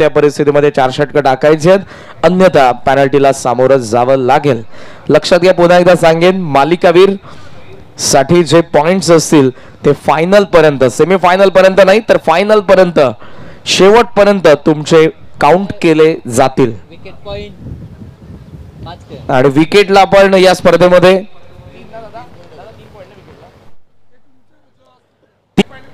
त्या परिस्थितीमध्ये 4 षटकं टाकायचे आहेत, अन्यथा पेनल्टीला सामोरं जावं लागेल. लक्षात घ्या, पुन्हा एकदा सांगेन, मालिकावीर साठी जे पॉइंट्स असतील ते फायनल पर्यंत, सेमीफायनल पर्यंत नाही तर फायनल पर्यंत, शेवटपर्यंत तुमचे काउंट केले जातील. आणि विकेटला आपण या स्पर्धेमध्ये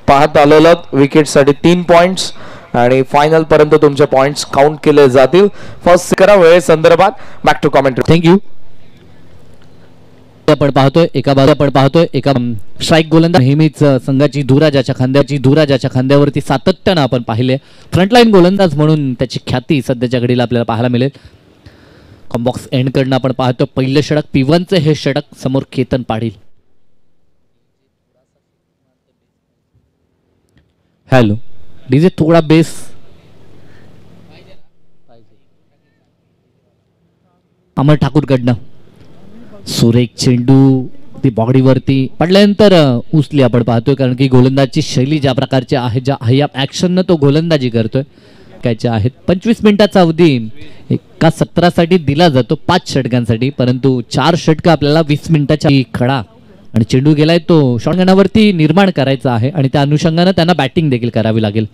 पाहत आलेलो, विकेटसाठी 3 पॉइंट्स आणि फायनल पर्यंत तुमचे पॉइंट्स काउंट केले जातील. फर्स्ट करा वेळे संदर्भात. Back to commentary. थँक्यू. आपण पाहतोय एका स्ट्राईक गोलंदाज नेहमीच संघाची धुराजाच्या खांद्यावरती सातत्यानं आपण पाहिले. फ्रंटलाईन गोलंदाज म्हणून त्याची ख्याती सध्याच्या घडीला आपल्याला पाहायला मिळेल. कॉम्बॉक्स एंड कडनं आपण पाहतो पहिलं षटक, P1चं हे षटक, समोर केतन पाटील. हॅलो डीजे, थोडा बेस. अमर ठाकूर कडनं सुरेख चेंडू ती बॉडीवरती पडल्यानंतर उचली आपण पाहतोय, कारण की गोलंदाजची शैली ज्या प्रकारची आहे, ज्या हया ॲक्शननं तो गोलंदाजी करतोय कायच्या आहेत. 25 मिनिटाचा अवधी एका सत्रासाठी दिला जातो 5 षटकांसाठी, परंतु 4 षटकं आपल्याला 20 मिनिटाच्या खडा आणि चेंडू गेलाय तो षटकांवरती निर्माण करायचा आहे आणि त्या अनुषंगाने त्यांना बॅटिंग देखील करावी लागेल.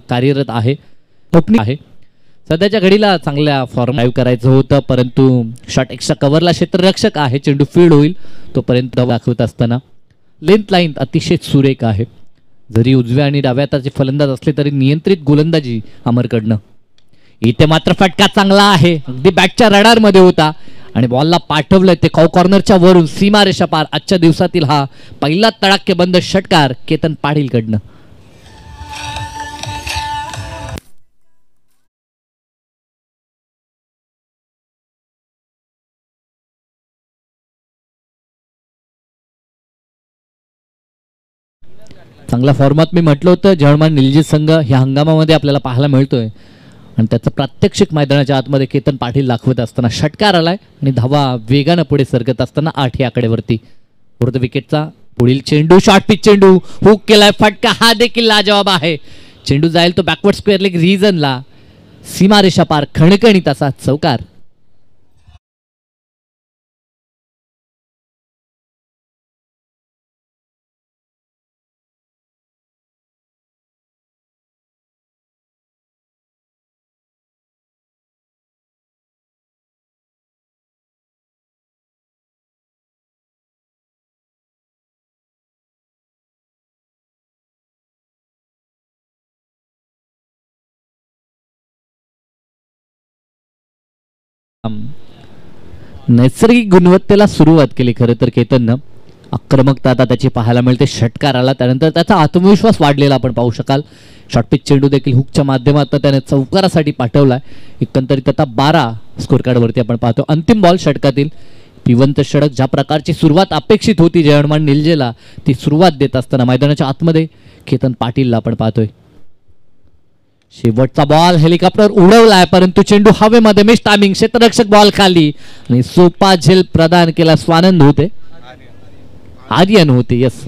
कार्यरत आहे, ओपनिंग आहे सध्याच्या घडीला, चांगल्या फॉर्म ड्राईव्ह करायचं होतं, परंतु शॉट एक्स्ट्रा कव्हरला क्षेत्ररक्षक आहे, चेंडू फील्ड होईल तोपर्यंत दाखवत असताना लेंथ लाईन अतिशय सुरेख आहे. जरी उजव्या आणि डाव्या हाताचे फलंदाज असले तरी नियंत्रित गोलंदाजी अमरकडनं. इथे मात्र फटका चांगला आहे, अगदी बॅटच्या रडारमध्ये होता आणि बॉलला पाठवलं ते कॉर्नरच्या वरून सीमारेषा पार. आजच्या दिवसातील हा पहिला तडाखेबंद षटकार केतन पाटील कडनं. चांगल्या फॉर्मात मी म्हटलं होतं, जर्मन निलजित संघ ह्या हंगामामध्ये आपल्याला पाहायला मिळतोय आणि त्याचं प्रात्यक्षिक मैदानाच्या आतमध्ये केतन पाटील दाखवत असताना षटकार आलाय आणि धावा वेगानं पुढे सरकत असताना 8 या आकड्यावरती. वरद विकेटचा पुढील चेंडू, शॉर्ट पिच चेंडू, हुक केलाय, फटका हा देखील लाजवाब आहे. चेंडू जाईल तो बॅकवर्ड स्क्वेअर लेग रिजनला, सीमारेषा पार, खणखणीत असा चौकार. नैसर्गिक गुणवत्तेला सुरुवात केली खरं तर केतननं. आक्रमकता आता त्याची पाहायला मिळते. षटकार आला त्यानंतर त्याचा आत्मविश्वास वाढलेला आपण पाहू शकाल. शॉर्टपिच चेंडू देखील हुकच्या माध्यमातून त्याने चौकारासाठी पाठवलाय. एकंदरीत आता 12 स्कोर कार्डवरती आपण पाहतो. अंतिम बॉल षटकातील P1 षटक, ज्या प्रकारची सुरुवात अपेक्षित होती जयमान निलजेला, ती सुरुवात देत असताना मैदानाच्या आतमध्ये केतन पाटीलला आपण पाहतोय. शेवटचा बॉल हेलिकॉप्टर उडवलाय, परंतु चेंडू हवेमध्ये, मिस टायमिंग, क्षेत्ररक्षक बॉल खाली आणि सोपा झेल प्रदान केला. स्वानंद होते, आर्यन होते. यस,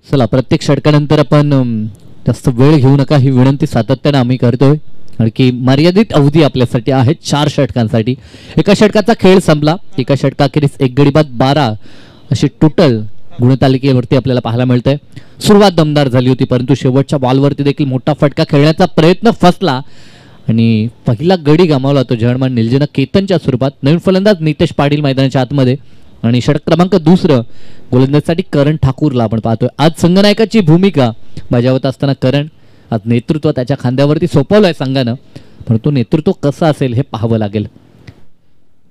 चला प्रत्येक षटकानंतर आपण जास्त वेळ घेऊ नका ही विनंती सातत्याने आम्ही करतोय, कारण की मर्यादित अवधी आपल्यासाठी आहे 4 षटकांसाठी. एका षटकाचा खेळ संपला. एका षटकाखेरीस 1 गडी बाद 12 अशी टोटल गुणतालिकेवरती आपल्याला पाहायला मिळतंय. सुरुवात दमदार झाली होती, परंतु शेवटच्या बॉलवरती देखील मोठा फटका खेळण्याचा प्रयत्न फसला आणि पहिला गडी गमावला तो जर्मन निलजेनं केतनच्या स्वरूपात. नवीन फलंदाज नितेश पाटील मैदानाच्या आतमध्ये आणि षटक क्रमांक 2 गोलंदाजीसाठी करण ठाकूरला आपण पाहतोय. आज संघनायकाची भूमिका बजावत असताना करण आज नेतृत्व त्याच्या खांद्यावरती सोपवलंय संघानं, परंतु नेतृत्व कसं असेल हे पाहावं लागेल.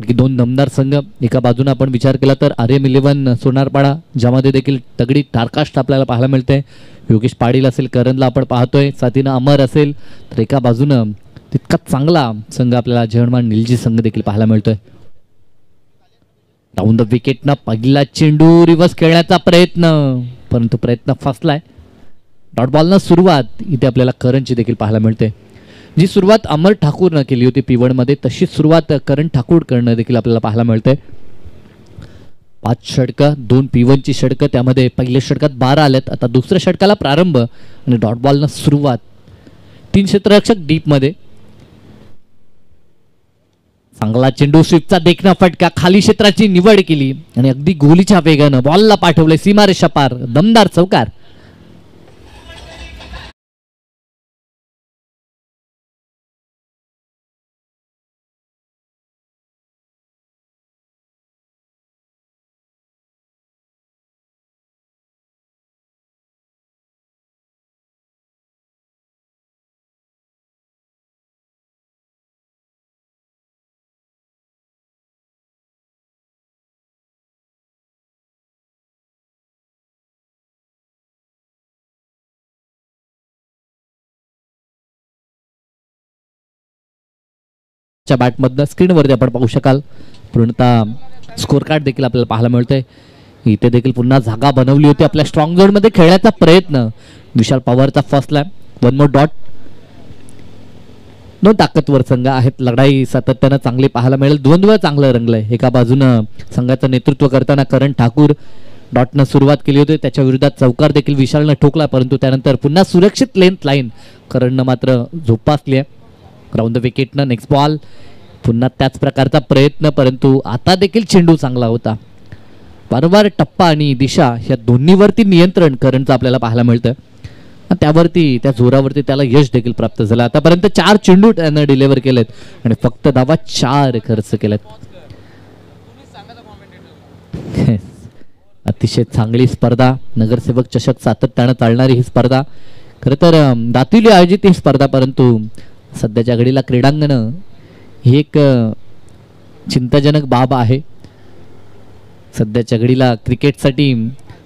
की दोन दमदार संघ एका बाजूने आपण विचार केला तर RM11 सोनारपाडा, ज्यामध्ये देखील तगडी टारकास्ट आपल्याला पाहायला मिळते. योगेश पाटील असेल, करणला आपण पाहतोय, साथीनं अमर असेल, तर एका बाजूनं तितका चांगला संघ आपल्याला जर्मन निलजी संघ देखील पाहायला मिळतोय. डाऊन द विकेटनं पहिला चेंडू रिव्हर्स खेळण्याचा प्रयत्न, परंतु प्रयत्न फसलाय. डॉट बॉलनं सुरुवात इथे आपल्याला करणची देखील पाहायला मिळते. जी सुरुवात अमर ठाकूरनं केली होती P1 मध्ये, तशी सुरुवात करण ठाकूर करणं देखील आपल्याला पाहायला मिळते. 5 षटकं, 2 P1 ची षटकं, त्यामध्ये पहिल्या षटकात 12 आल्यात. आता दुसऱ्या षटकाला प्रारंभ आणि डॉट बॉलनं सुरुवात. 3 क्षेत्ररक्षक डीप मध्ये. चांगला चेंडू, स्वीपचा देखणा फटका, खाली क्षेत्राची निवड केली आणि अगदी गोलीच्या वेगानं बॉलला पाठवले सीमारेषा पार. दमदार चौकार. बॅटमधनं स्क्रीनवरती आपण पाहू शकाल पूर्णतः स्कोर कार्ड देखील आपल्याला पाहायला मिळतंय. इथे देखील पुन्हा जागा बनवली होती आपल्या स्ट्रॉंग झोन मध्ये खेळण्याचा प्रयत्न. विशाल पवारचा फर्स्ट लॅप, 1 मोर डॉट. 2 ताकदवर संघ आहेत. लढाई सातत्यानं चांगली पाहायला मिळेल. द्वंद्व चांगलं रंगलंय. एका बाजूनं संघाचं नेतृत्व करताना करण ठाकूर डॉटनं सुरुवात केली होती, त्याच्या विरोधात चौकार देखील विशालनं ठोकला, परंतु त्यानंतर पुन्हा सुरक्षित लेंथ लाईन करणनं मात्र झोपासली आहे. राऊंड द विकेटनं नेक्स्ट बॉल, पुन्हा त्याच प्रकारचा प्रयत्न, परंतु आता देखील चेंडू चांगला होता. वारंवार टप्पा आणि दिशा ह्या दोन्हीवरती नियंत्रण करणचं आपल्याला पाहायला मिळतं. त्यावरती, त्या जोरावरती त्याला यश देखील प्राप्त झालं. आतापर्यंत 4 चेंडू त्यानं डिलिव्हर केलेत आणि फक्त धावा 4 खर्च केल्यात. अतिशय चांगली स्पर्धा, नगरसेवक चषक सातत्यानं चालणारी ही स्पर्धा. खरं तर दातिवली आयोजित ही स्पर्धा, परंतु सध्याच्या घडीला क्रीडांगणं ही एक चिंताजनक बाब आहे. सध्याच्या घडीला क्रिकेटसाठी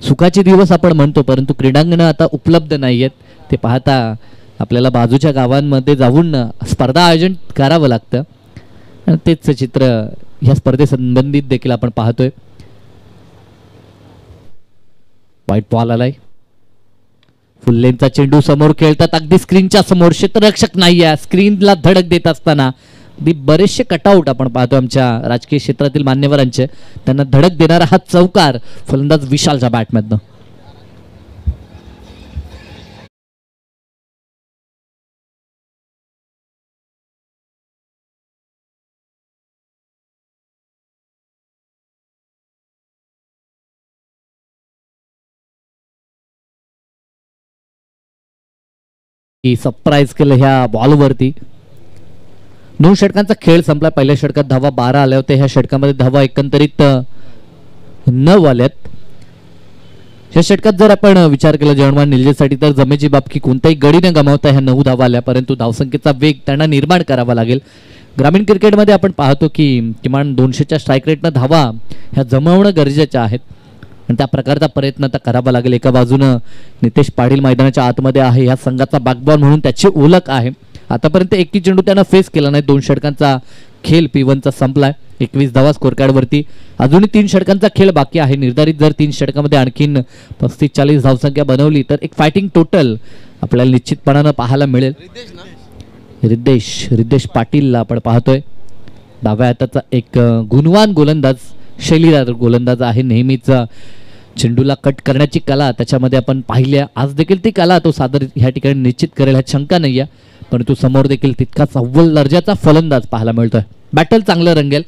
सुखाचे दिवस आपण म्हणतो, परंतु क्रीडांगणं आता उपलब्ध नाही आहेत. ते पाहता आपल्याला बाजूच्या गावांमध्ये जाऊन स्पर्धा आयोजन करावं लागतं आणि तेच चित्र ह्या स्पर्धेसंबंधित देखील आपण पाहतोय. वाईट बॉल आलाय. फुल लेनचा चेंडू समोर खेळतात, अगदी स्क्रीनच्या समोर. क्षेत्ररक्षक नाही आहे. स्क्रीनला धडक देत असताना अगदी बरेचसे कटआउट आपण पाहतो आमच्या राजकीय क्षेत्रातील मान्यवरांचे. त्यांना धडक देणारा हा चौकार फलंदाज विशालच्या बॅटमधनं. सरप्राईज केलं ह्या बॉलवरती. 2 षटकांचा खेळ संपला. पहिल्या षटकात धावा 12 आल्या होत्या. ह्या षटकामध्ये धावा एकंदरीत 9 आल्यात. ह्या षटकात जर आपण विचार केला जर्मन निलजेसाठी, तर जमेची बाब की कोणत्याही गडी न गमावता ह्या 9 धावा आल्या, परंतु धावसंख्येचा वेग त्यांना निर्माण करावा लागेल. ग्रामीण क्रिकेटमध्ये आपण पाहतो की किमान 200च्या स्ट्राईक रेटनं धावा ह्या जमवणं गरजेच्या आहेत आणि त्या प्रकारचा प्रयत्न आता करावा लागेल. एका बाजूनं नितेश पाटील मैदानाच्या आतमध्ये आहे, ह्या संघाचा बॅकबॉन म्हणून त्याची ओळख आहे. आतापर्यंत एकही चेंडू त्यानं फेस केला नाही. 2 षटकांचा खेळ P1चा संपलाय. 21 धावा स्कोर कार्डवरती. अजूनही 3 षटकांचा खेळ बाकी आहे. निर्धारित जर 3 षटकामध्ये आणखीन 35-40 धावसंख्या बनवली तर एक फायटिंग टोटल आपल्याला निश्चितपणानं पाहायला मिळेल. रिद्देश पाटीलला आपण पाहतोय. डाव्या हाताचा एक गुणवान गोलंदाज, शैलीदार गोलंदाज आहे. नेहमीच चेंडूला कट करण्याची कला त्याच्यामध्ये आपण पाहिली. आज देखील ती कला तो सादर ह्या ठिकाणी निश्चित करेल ह्यात शंका नाही आहे, परंतु समोर देखील तितकाच अव्वल दर्जाचा फलंदाज पाहायला मिळतोय. बॅटल चांगलं रंगेल.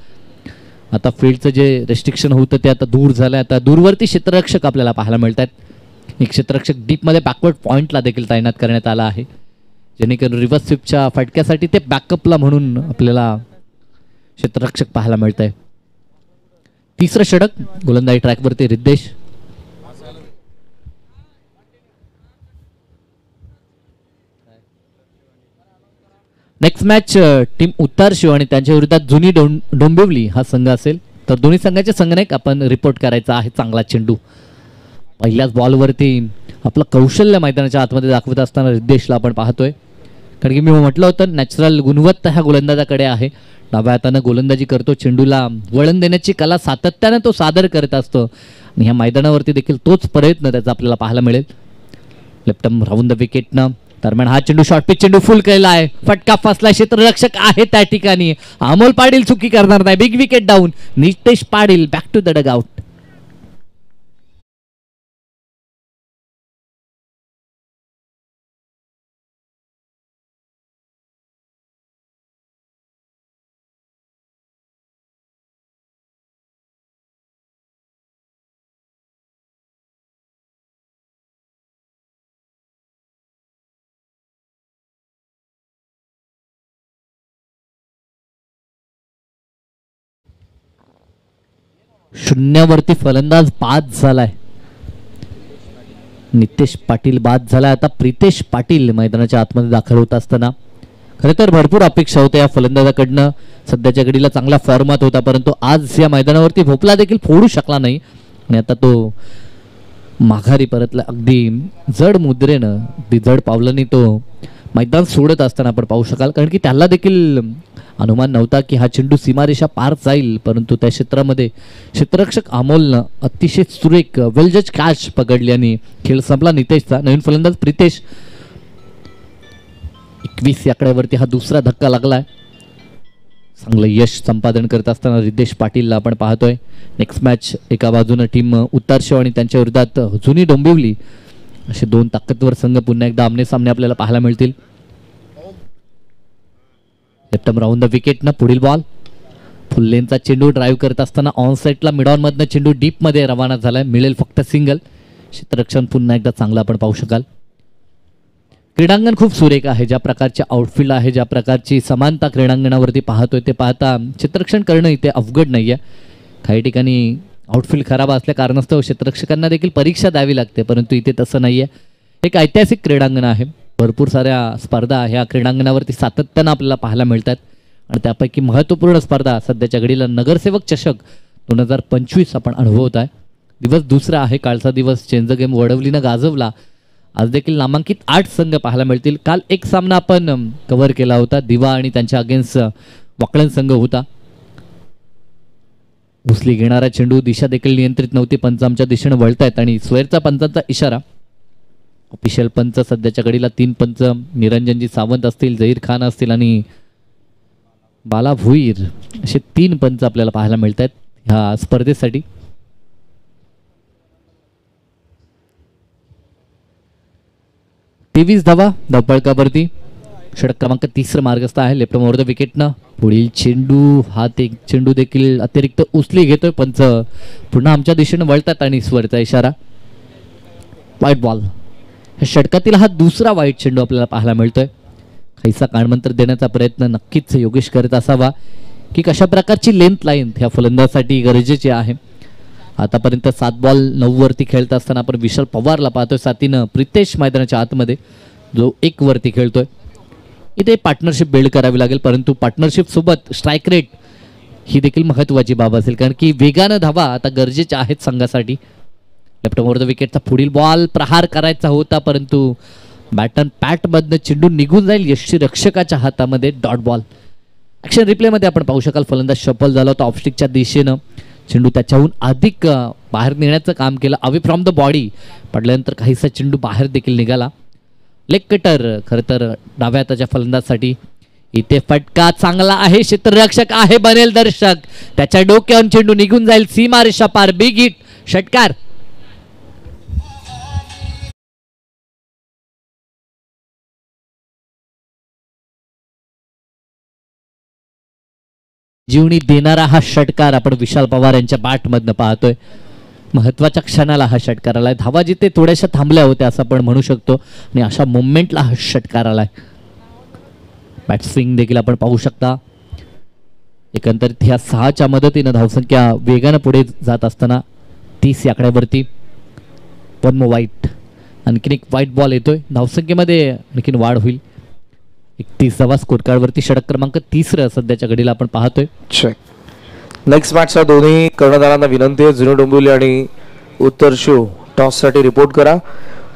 आता फील्डचं जे रेस्ट्रिक्शन होतं ते आता दूर झालं. आता दूरवरती क्षेत्ररक्षक आपल्याला पाहायला मिळत आहेत. एक क्षेत्ररक्षक डीपमध्ये बॅकवर्ड पॉईंटला देखील तैनात करण्यात आला आहे, जेणेकरून रिव्हर्स स्वीपच्या फटक्यासाठी ते बॅकअपला म्हणून आपल्याला क्षेत्ररक्षक पाहायला मिळत आहे. 3रं षटक गोलंदाजी ट्रॅकवरती रिद्देश. नेक्स्ट नेक्स्ट मॅच टीम उत्तर शिव आणि त्यांच्या विरोधात जुनी डोंबिवली हा संघ असेल. तर दोन्ही संघाचे संघनायक आपण रिपोर्ट करायचा आहे. चांगला चेंडू पहिल्याच बॉलवरती आपलं कौशल्य मैदानाच्या आतमध्ये दाखवत असताना रिद्धेशला आपण पाहतोय. कारण की मी म्हटलं होतं नॅचरल गुणवत्ता ह्या गोलंदाजाकडे आहे. डाव्या हातानं गोलंदाजी करतो, चेंडूला वळण देण्याची कला सातत्यानं तो सादर करत असतो आणि ह्या मैदानावरती देखील तोच प्रयत्न त्याचा आपल्याला पाहायला मिळेल. लेफ्टम राऊंड द विकेटनं दरम्यान हा चेंडू शॉर्ट पिच चेंडू फुल केला आहे. फटका फसला, क्षेत्ररक्षक आहे त्या ठिकाणी. अमोल पाटील चुकी करणार नाही. Big wicket down. Nitesh Patil back to the dugout. शून्यावरती फलंदाज बाद झालाय. नितेश पाटील बाद झालाय. आता प्रितेश पाटील मैदानाच्या आतमध्ये दाखल होत असताना खरं तर भरपूर अपेक्षा होत्या या फलंदाजाकडनं. सध्याच्या घडीला चांगला फॉर्मात होता, परंतु आज या मैदानावरती भोपळा देखील फोडू शकला नाही आणि आता तो माघारी परतला. अगदी जड मुद्रेनं, अगदी जड पावलांनी तो मैदान सोडत असताना आपण पाहू शकाल. कारण की त्याला देखील अनुमान नव्हता की हा चेंडू सीमारेषा पार जाईल, परंतु त्या क्षेत्रामध्ये क्षेत्ररक्षक अमोलनं अतिशय सुरेख वेल जज कॅच पकडली आणि खेळ संपला नितेशचा. नवीन फलंदाज प्रितेश 21 या आकड्यावरती हा दुसरा धक्का लागलाय. चांगलं यश संपादन करत असताना रिद्धेश पाटीलला आपण पाहतोय. नेक्स्ट मॅच एका बाजूनं टीम उत्तर शिव आणि त्यांच्या विरोधात जुनी डोंबिवली असे दोन ताकदवर संघ पुन्हा एकदा आमने सामने आपल्याला पाहायला मिळतील. लेफ्टम राऊंड द विकेटनं पुढील बॉल. फुल्लेंचा चेंडू ड्राईव्ह करत असताना ऑन साईडला मिड ऑन मधनं चेंडू डीप मध्ये रवाना झालाय. मिळेल फक्त सिंगल. क्षेत्ररक्षण पुन्हा एकदा चांगलं आपण पाहू शकाल. क्रीडांगण खूप सुरेख आहे. ज्या प्रकारचे आउटफील्ड आहे, ज्या प्रकारची समानता क्रीडांगणावरती पाहतोय ते पाहता क्षेत्ररक्षण करणं इथे अवघड नाहीये. काही ठिकाणी आउटफील्ड खराब असल्या कारणास्तव क्षेत्ररक्षकांना देखील परीक्षा द्यावी लागते, परंतु इथे तसं नाहीये. एक ऐतिहासिक क्रीडांगण आहे. भरपूर साऱ्या स्पर्धा ह्या क्रीडांगणावरती सातत्यानं आपल्याला पाहायला मिळतात आणि त्यापैकी महत्त्वपूर्ण स्पर्धा सध्याच्या घडीला नगरसेवक चषक 2025 आपण अनुभवत आहे. दिवस दुसरा आहे. कालचा दिवस चेंज गेम वडवलीनं गाजवला. आज देखील नामांकित 8 संघ पाहायला मिळतील. काल एक सामना आपण कव्हर केला होता. दिवा आणि त्यांच्या अगेन्स्ट वाकळण संघ होता. उचली घेणारा चेंडू दिशा देखील नियंत्रित नव्हती. पंच आमच्या दिशेने वळतायत आणि स्वेरचा पंचांचा इशारा. ऑफिशियल पंच सध्याच्या घडीला 3 पंच निरंजनजी सावंत असतील, जहीर खान असतील आणि बाला भुईर असे 3 पंच आपल्याला पाहायला मिळत आहेत ह्या स्पर्धेसाठी. तेवीस धावा धावपळकावरती. षटक क्रमांक 3 मार्गस्थ आहे. लेफ्ट ओव्हर द विकेटनं पुढील चेंडू हा ते चेंडू देखील अतिरिक्त उचली घेतोय. पंच पुन्हा आमच्या दिशेने वळतात आणि स्वरचा इशारा. White ball. षटकातील हा दुसरा वाईट चेंडू आपल्याला पाहायला मिळतोय. काहीसा कानमंत्र देण्याचा प्रयत्न नक्कीच योगेश करत असावा की कशा प्रकारची लेंथ लाईन ह्या फलंदाजासाठी गरजेची आहे. आतापर्यंत 7 बॉल 9 वरती खेळत असताना आपण विशाल पवारला पाहतोय साथीनं प्रितेश मैदानाच्या आतमध्ये जो 1 वरती खेळतोय. इथे पार्टनरशिप बिल्ड करावी लागेल, परंतु पार्टनरशिप सोबत स्ट्राईक रेट ही देखील महत्त्वाची बाब असेल, कारण की वेगानं धावा आता गरजेच्या आहेत संघासाठी. लेफ्ट ओव्हर द विकेटचा पुढील बॉल प्रहार करायचा होता, परंतु बॅटन पॅटमधनं चेंडू निघून जाईल यष्टीरक्षकाच्या हातामध्ये. Dot ball. ॲक्शन रिप्लेमध्ये आपण पाहू शकाल फलंदाज शफल झाला होता ऑफस्टिकच्या दिशेनं. चेंडू त्याच्याहून अधिक बाहेर नेण्याचं काम केलं. अवे फ्रॉम द बॉडी पडल्यानंतर काहीसा चेंडू बाहेर देखील निघाला. लेग कटर खरं तर डाव्या हाताच्या फलंदाजसाठी. इथे फटका चांगला आहे. क्षेत्ररक्षक आहे, बनेल दर्शक. त्याच्या डोक्यावरून चेंडू निघून जाईल सीमारेषा पार. Big hit. षटकार. जीवनी देणारा हा षटकार आपण विशाल पवार यांच्या बॅटमधनं पाहतोय. महत्वाच्या क्षणाला हा षटकार आलाय. धावा जिथे थोड्याशा थांबल्या होत्या असं आपण म्हणू शकतो आणि अशा मोमेंटला हा षटकार आलाय. बॅट स्विंग देखील आपण पाहू शकता. एकंदरीत ह्या 6च्या मदतीनं धावसंख्या वेगानं पुढे जात असताना 30 या आकड्यावरती. वन मो वाईट. आणखीन एक वाईट बॉल येतोय. धावसंख्येमध्ये आणखीन वाढ होईल. 31वा स्कोर कार्ड वरती षटक क्रमांक 3 सध्याच्या घडीला आपण पाहतोय. नेक्स्ट मॅचच्या दोन्ही कर्णधारांना विनंती आहे, जुनू डोंबिवली आणि उत्तरशू टॉस साठी रिपोर्ट करा.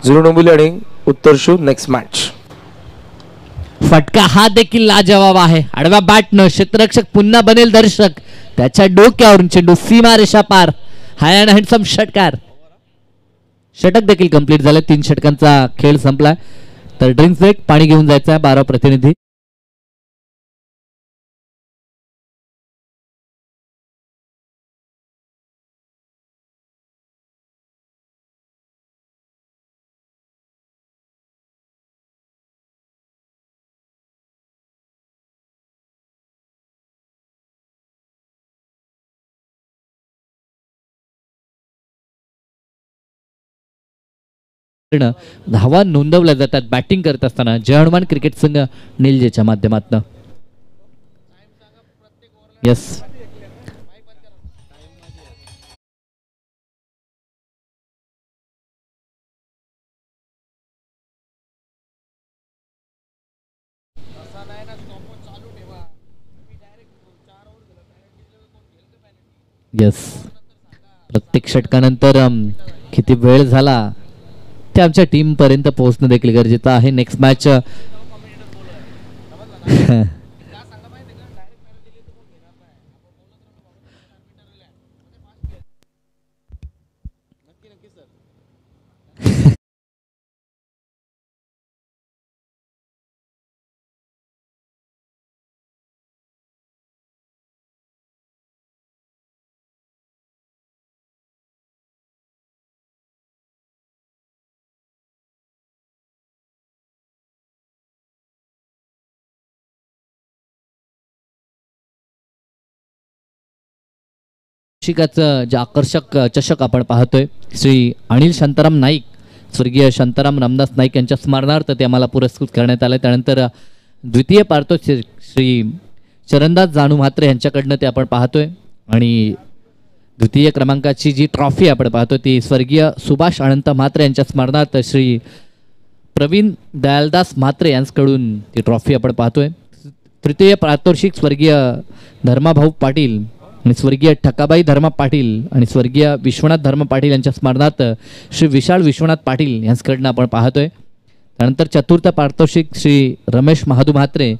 जुनू डोंबिवली आणि उत्तरशू नेक्स्ट मॅच. फटका हा देखील लाजवाब आहे. आडव्या बॅटनं क्षेत्ररक्षक पुन्हा बनेल दर्शक. त्याच्या डोक्यावरून चेंडू सीमा रेषा पार. हाय अँड हँडसम षटकार. षटक देखील कंप्लीट झाले. 3 षटकांचा खेळ संपलाय. तर ड्रिंक्स ब्रेक, पाणी घेऊन जायचं आहे 12 प्रतिनिधी. धावा नोंदवल्या जातात बॅटिंग करत असताना जय हनुमान क्रिकेट संघ निलजेच्या माध्यमातून. यस, यस, प्रत्येक षटकानंतर किती वेळ झाला ते आमच्या टीम पर्यंत पोहोचणं देखील गरजेचं आहे. नेक्स्ट मॅच शिकाचं जे आकर्षक चषक आपण पाहतोय, श्री अनिल शांताराम नाईक, स्वर्गीय शांताराम रामदास नाईक यांच्या स्मरणार्थ ते आम्हाला पुरस्कृत करण्यात आले. त्यानंतर द्वितीय पारितोषिक श्री चरणदास जानू म्हात्रे यांच्याकडनं ते आपण पाहतोय. आणि द्वितीय क्रमांकाची जी ट्रॉफी आपण पाहतोय ती स्वर्गीय सुभाष अनंत म्हात्रे यांच्या स्मरणार्थ श्री प्रवीण दयालदास म्हात्रे यांच्याकडून ती ट्रॉफी आपण पाहतोय. तृतीय पारितोषिक स्वर्गीय धर्माभाऊ पाटील आणि स्वर्गीय ठकाबाई धर्मा पाटील आणि स्वर्गीय विश्वनाथ धर्म पाटील यांच्या स्मरणार्थ श्री विशाल विश्वनाथ पाटील यांच्याकडनं आपण पाहतोय. त्यानंतर चतुर्थ पारितोषिक श्री रमेश महादू म्हात्रे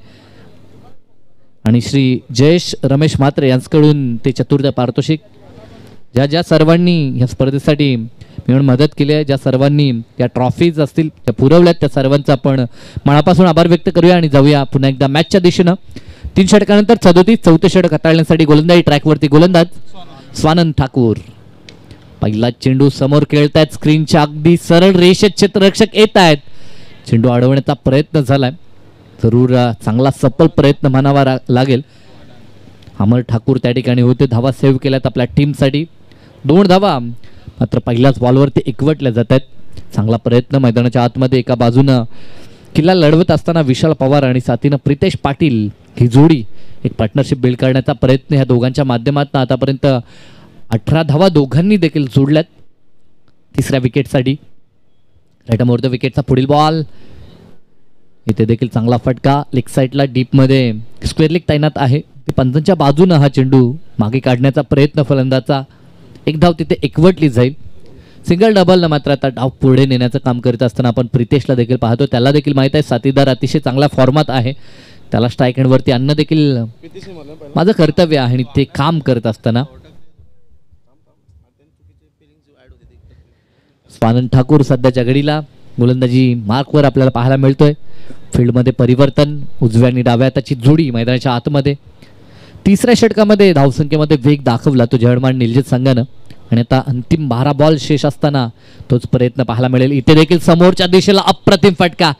आणि श्री जयेश रमेश म्हात्रे यांच्याकडून ते चतुर्थ पारितोषिक. ज्या सर्वांनी या स्पर्धेसाठी मिळून मदत केली आहे, ज्या सर्वांनी या ट्रॉफीज असतील त्या पुरवल्यात, त्या सर्वांचा आपण मनापासून आभार व्यक्त करूया आणि जाऊया पुन्हा एकदा मॅचच्या दिशेनं. 3 षटकानंतर 37 चौथे षटक हाताळण्यासाठी गोलंदाजी ट्रॅकवरती गोलंदाज स्वानंद ठाकूर. पहिला चेंडू समोर खेळतायत, स्क्रीनच्या अगदी सरळ रेषेत क्षेत्ररक्षक येत आहेत. चेंडू अडवण्याचा प्रयत्न झालाय, जरूर चांगला सफल प्रयत्न म्हणावा लागेल. अमर ठाकूर त्या ठिकाणी होते, धावा सेव्ह केल्यात आपल्या टीमसाठी. 2 धावा मात्र पहिल्याच बॉलवरती एकवटल्या जात आहेत. चांगला प्रयत्न मैदानाच्या आतमध्ये एका बाजूनं किल्ला लढवत असताना विशाल पवार आणि साथीनं प्रितेश पाटील ही जोडी एक पार्टनरशिप बिल्ड करण्याचा प्रयत्न ह्या दोघांच्या माध्यमातून आतापर्यंत 18 धावा दोघांनी देखील जोडल्यात तिसऱ्या विकेटसाठी. राईट मोर द विकेटचा पुढील बॉल, इथे देखील चांगला फटका लेग साईडला डीपमध्ये स्क्वेअर लेग तैनात आहे. पंचांच्या बाजूनं हा चेंडू मागे काढण्याचा प्रयत्न फलंदाचा. एक धाव तिथे एकवटली जाईल. सिंगल डबल मात्र आता डाव पुढे नेण्याचं काम करत असताना आपण प्रितेशला देखील पाहतो. त्याला देखील माहित आहे साथीदार अतिशय चांगल्या फॉर्मात आहे, त्याला स्ट्राईक हँडवरती आणणं देखील माझं कर्तव्य आहे. आणि ते काम करत असताना स्वानंद ठाकूर सध्याच्या घडीला गोलंदाजी मार्कवर आपल्याला पाहायला मिळतोय. फील्डमध्ये परिवर्तन, उजव्या आणि डाव्या हाताची जोडी मैदानाच्या आतमध्ये. तिसऱ्या षटकामध्ये धावसंख्येमध्ये वेग दाखवला तो जळमाड निलजित संघानं. आणि आता अंतिम 12 बॉल शेष असताना तोच प्रयत्न पाहायला मिळेल. इथे देखील समोरच्या दिशेला अप्रतिम फटका.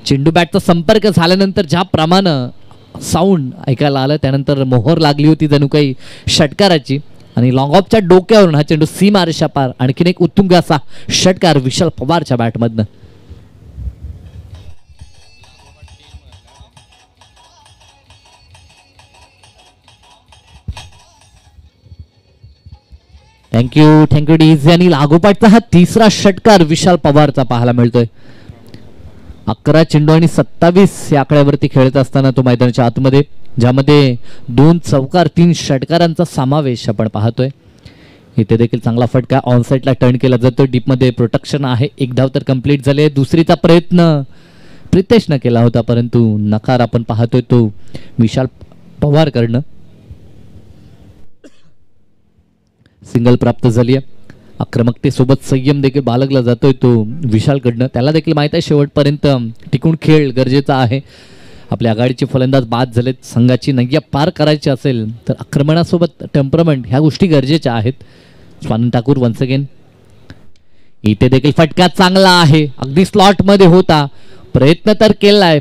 चेंडू बॅटचा संपर्क झाल्यानंतर ज्याप्रमाणे साऊंड ऐकायला आलं त्यानंतर मोहर लागली होती जणू काही षटकाराची. आणि लॉंग ऑफच्या डोक्यावरून हा चेंडू सीमा रेषा पार. आणखीन एक उत्तुंग असा षटकार विशाल पवारच्या बॅटमधनं. Thank you DJ. आणि लागोपाठचा हा तिसरा षटकार विशाल पवारचा पाहायला मिळतोय. 11 चेंडू आणि 27 या आकड्यावरती खेळत असताना तो मैदानाच्या आतमध्ये, ज्यामध्ये 2 चौकार 3 षटकारांचा समावेश आपण पाहतोय. इथे देखील चांगला फटका ऑनसाईडला टर्न केला जातो. डीपमध्ये प्रोटेक्शन आहे. 1 धाव तर कंप्लीट झाले. दुसरीचा प्रयत्न प्रितेशनं केला होता, परंतु नकार आपण पाहतोय तो विशाल पवार कडनं. सिंगल प्राप्त झाली आहे. आक्रमकतेसोबत संयम देखील बाळगला जातोय तो विशालकडनं. त्याला देखील माहित आहे शेवटपर्यंत टिकून खेळ गरजेचा आहे. आपल्या आघाडीचे फलंदाज बाद झालेत. संघाची नय्या पार करायची असेल तर आक्रमणासोबत टेम्परमेंट ह्या गोष्टी गरजेच्या आहेत. Swanand Thakur once again. इथे देखील फटका चांगला आहे. अगदी स्लॉट मध्ये होता. प्रयत्न तर केलाय.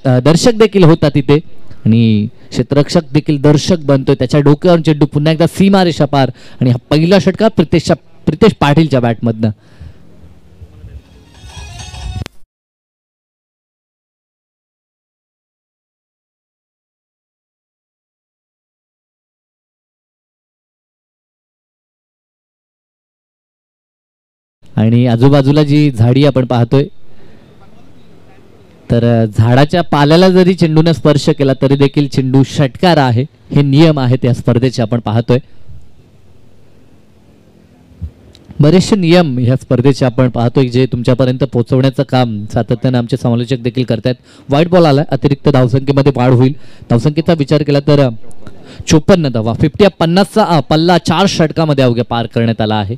दर्शक देखील होता तिथे आणि क्षेत्ररक्षक देखील दर्शक बनतोय. त्याच्या डोक्यावर चेंडू पुन्हा एकदा सीमा रेषा पार आणि हा पहिला षटकार प्रितेश पाटीलच्या बॅटमधनं. आणि आजूबाजूला जी झाडी आपण पाहतोय, तर झाडाच्या पाल्याला जरी चेंडूने स्पर्श केला तरी देखील चेंडू षटकार आहे. हे नियम आहेत या स्पर्धेचे आपण पाहतोय. बरेचसे नियम ह्या स्पर्धेचे आपण पाहतोय जे तुमच्यापर्यंत पोहोचवण्याचं काम सातत्याने आमचे समालोचक देखील करतायत. वाईट बॉल आलाय. अतिरिक्त धावसंख्येमध्ये वाढ होईल. धावसंख्येचा विचार केला तर 54 धावा 50चा पल्ला 4 षटकामध्ये अवघ्या पार करण्यात आला आहे.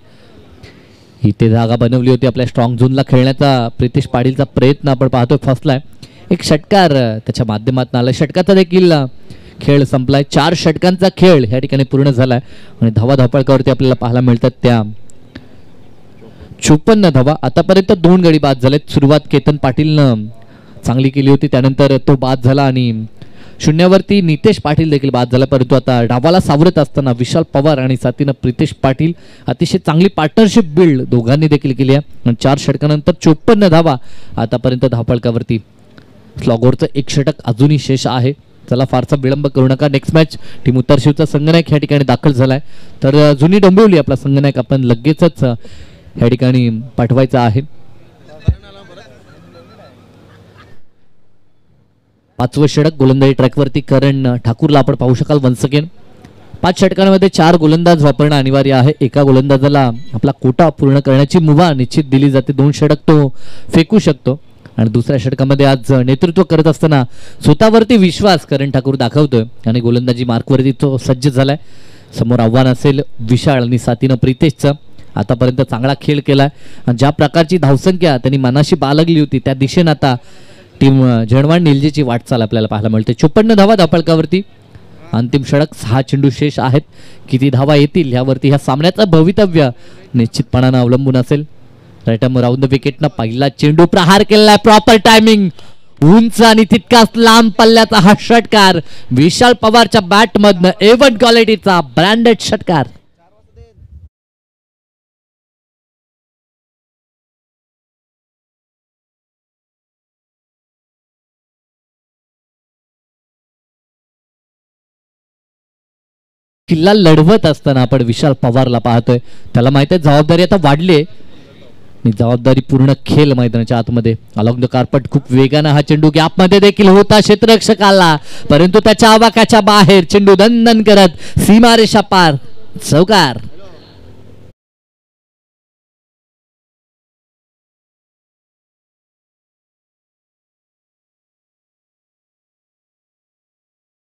इथे जागा बनवली होती आपल्या स्ट्रॉंग झोनला खेळण्याचा प्रितेश पाटीलचा प्रयत्न आपण पाहतोय फसलाय. एक षटकार त्याच्या माध्यमातून आला. षटकाचा देखील खेळ संपलाय. 4 षटकांचा खेळ ह्या ठिकाणी पूर्ण झालाय आणि धावा धापळकावरती आपल्याला पाहायला मिळतात त्या 54 धावा. आतापर्यंत 2 गडी बाद झालेत. सुरुवात केतन पाटीलनं चांगली केली होती, त्यानंतर तो बाद झाला आणि शून्यावरती नितेश पाटील देखील बाद झाला. परंतु आता डावाला सावरत असताना विशाल पवार आणि साथीनं प्रितेश पाटील अतिशय चांगली पार्टनरशिप बिल्ड दोघांनी देखील केली आहे. आणि 4 षटकानंतर 54 धावा आतापर्यंत धावफलकावरती. स्लॉगोरचं 1 षटक अजूनही शेष आहे. चला फारसा विलंब करू नका. नेक्स्ट मॅच टीम उत्तर शिवचा संघनायक ह्या ठिकाणी दाखल झालाय. तर जुनी डोंबिवली आपला संघनायक आपण लगेचच ह्या ठिकाणी पाठवायचा आहे. 5वं षटक गोलंदाजी ट्रॅकवरती करण ठाकूरला आपण पाहू शकाल वन्स अगेन. 5 षटकांमध्ये 4 गोलंदाज वापरणं अनिवार्य आहे. एका गोलंदाजाला आपला कोटा पूर्ण करण्याची मुभा निश्चित दिली जाते. 2 षटक तो फेकू शकतो. आणि दुसऱ्या षटकामध्ये आज नेतृत्व करत असताना स्वतःवरती विश्वास करण ठाकूर दाखवतोय आणि गोलंदाजी मार्कवरती तो सज्ज झालाय. समोर आव्हान असेल विशाल आणि साथीनं प्रितेशचं. आतापर्यंत चांगला खेळ केलाय आणि ज्या प्रकारची धावसंख्या त्यांनी मनाशी बाळगली होती त्या दिशेने आता टीम झेडवाड निलजेची वाटचाल आपल्याला पाहायला मिळते. 54 धावा धावफलकावरती. अंतिम षटक 6 चेंडू शेष आहेत. किती धावा येतील यावरती ह्या सामन्याचं भवितव्य निश्चितपणानं अवलंबून असेल. राईटम राऊंड द विकेटनं पहिला चेंडू प्रहार केलाय. Proper timing. उंच आणि तितकाच लांब पल्ल्याचा हा षटकार विशाल पवारच्या बॅटमधनं एव्हन क्वालिटीचा ब्रँडेड षटकार. किल्ला लढवत असताना आपण विशाल पवारला पाहतोय. त्याला माहित आहे जबाबदारी आता वाढली आणि जबाबदारी पूर्ण खेळ मैदानाच्या आतमध्ये. अलॉंग द कार्पेट खूप वेगानं हा चेंडू गॅपमध्ये देखील होता क्षेत्ररक्षकाला, परंतु त्याच्या आवाक्याच्या बाहेर चेंडू दणदण करत सीमारेषा पार. चौकार.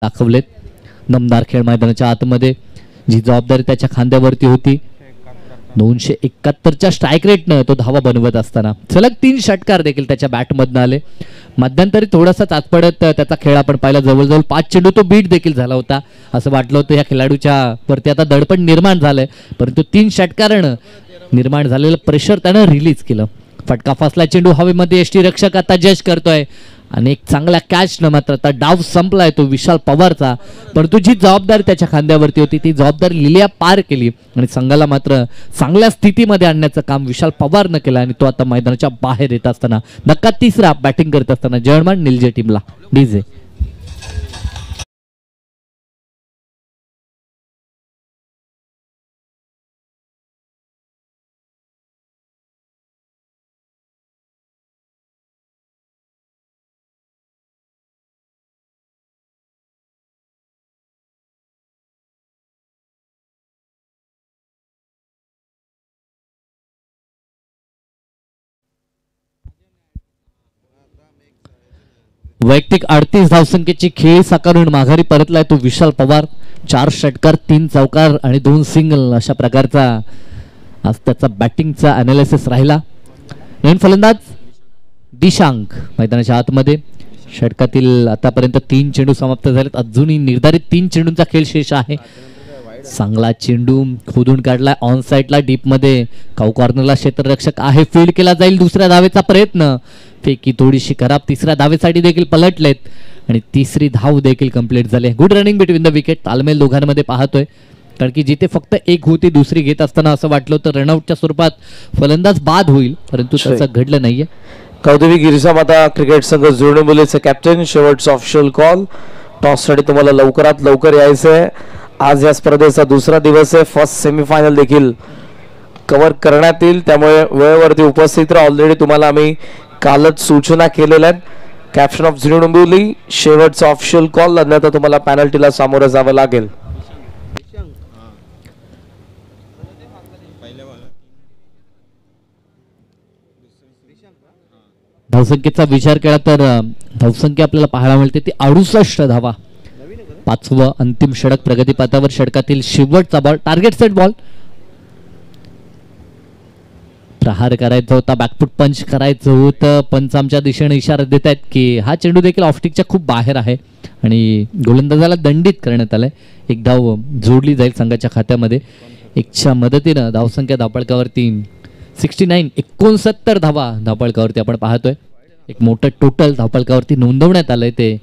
दाखवलेत. दमदार खेळ मैदानाच्या आतमध्ये. जी जबाबदारी त्याच्या खांद्यावरती होती. 271च्या स्ट्राईक रेटनं तो धावा बनवत असताना सलग 3 षटकार देखील त्याच्या बॅटमधनं आले. मध्यंतरी थोडासा चाचपडत त्याचा खेळ आपण पाहिला. जवळजवळ 5 चेंडू तो बीट देखील झाला होता. असं वाटलं होतं या खेळाडूच्या वरती आता दडपण निर्माण झालंय, परंतु 3 षटकारानं निर्माण झालेलं प्रेशर त्यानं रिलीज केलं. फटका फसला. चेंडू हवेमध्ये यष्टी रक्षक आता जज करतोय आणि एक चांगला कॅच न मात्र आता डाव संपलाय तो विशाल पवारचा. परंतु जी जबाबदारी त्याच्या खांद्यावरती होती ती जबाबदारी लिलिया पार केली आणि संघाला मात्र चांगल्या स्थितीमध्ये आणण्याचं काम विशाल पवारनं केलं आणि तो आता मैदानाच्या बाहेर येत असताना धक्का 3रा बॅटिंग करत असताना जर्मन निलजे टीमला डीजे. वैयक्तिक 38 धावसंख्येची खेळी साकारून माघारी परतलाय तो विशाल पवार. 4 षटकार 3 चौकार आणि 2 सिंगल अशा प्रकारचा आज त्याचा बॅटिंगचा अनालिसिस राहिला. नवीन फलंदाज दिशांक मैदानाच्या आतमध्ये. षटकातील आतापर्यंत 3 चेंडू समाप्त झालेत. अजूनही निर्धारित 3 चेंडूंचा खेळ शेष आहे. चांगला चेंडू खोदून काढला ऑन साईडला डीप मध्ये. काऊ कॉर्नरला क्षेत्ररक्षक आहे. फील्ड केला जाईल. दुसऱ्या धावेचा प्रयत्न. फेकी थोडीशी खराब. तिसऱ्या धावेसाठी देखील पलटलेत आणि तिसरी धाव देखील कंप्लीट झाली. Good running between the wicket. तालमेल दोघांमध्ये पाहतोय. कारण की जिथे फक्त एक होती दुसरी घेत असताना असं वाटलं होतं रनआउटच्या स्वरूपात फलंदाज बाद होईल, परंतु तसं घडलं नाहीये. कौदवी गिरिजामाता क्रिकेट संघ जुळणेमुलीचे कॅप्टन. शेवटचा ऑफिशियल कॉल. टॉससाठी तुम्हाला लवकरात लवकर यायचंय. आज या स्पर्धेचा दुसरा दिवस आहे. फर्स्ट सेमीफायनल देखील कव्हर करण्यात येईल, त्यामुळे वेळेवरती उपस्थित राहा. ऑलरेडी तुम्हाला आम्ही कालच सूचना केलेल्या आहेत. कॅप्टन ऑफ झिरो डोंबिवली शेवटचा ऑफिशियल कॉल, अन्यथा तुम्हाला पेनल्टीला सामोरं जावं लागेल. धावसंख्येचा विचार केला तर धावसंख्या आपल्याला पाहायला मिळते ती 68 धावा. 5वं अंतिम षटक प्रगतीपथावर. षटकातील शेवटचा बॉल. Target set ball. प्रहार करायचा होता. बॅकफुट पंच करायचं होतं. पंच आमच्या दिशेने इशारा देत आहेत की हा चेंडू देखील ऑफस्टिकच्या खूप बाहेर आहे आणि गोलंदाजाला दंडित करण्यात आलंय. एक धाव जोडली जाईल संघाच्या खात्यामध्ये. एकच्या मदतीनं धावसंख्या धावपळकावरती 69 धावा धावपळकावरती आपण पाहतोय. एक मोठं टोटल धावपळकावरती नोंदवण्यात आलंय. ते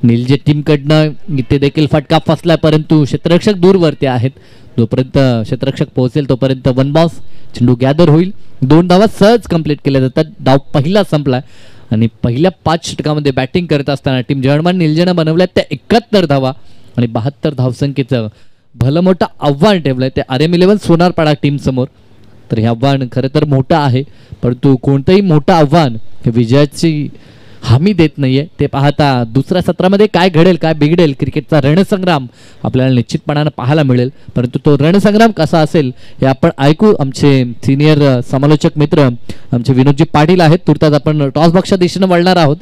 निलजे टीमकडनं इथे देखील फटका फसलाय, परंतु क्षेत्ररक्षक दूरवरती आहेत. जोपर्यंत क्षेत्ररक्षक पोहोचेल तोपर्यंत 1 बाउन्स. चेंडू गॅदर होईल. 2 धावा सहज कंप्लीट केल्या जातात. डाव पहिला संपलाय आणि पहिल्या 5 षटकामध्ये बॅटिंग करत असताना टीम जर्मन निलजेनं बनवल्या त्या 71 धावा आणि 72 धावसंख्येचं भलं मोठं आव्हान ठेवलंय ते RM11 सोनारपाडा टीम समोर. तर हे आव्हान खरं तर मोठं आहे, परंतु कोणतंही मोठं आव्हान हे विजयाची हमी देत नाहीये. ते पाहता दुसऱ्या सत्रामध्ये काय घडेल काय बिघडेल क्रिकेटचा रणसंग्राम आपल्याला निश्चितपणानं पाहायला मिळेल. परंतु तो रणसंग्राम कसा असेल हे आपण ऐकू. आमचे सिनियर समालोचक मित्र आमचे विनोदजी पाटील आहेत. तुर्तास आपण टॉस बॉक्सच्या दिशेनं वळणार आहोत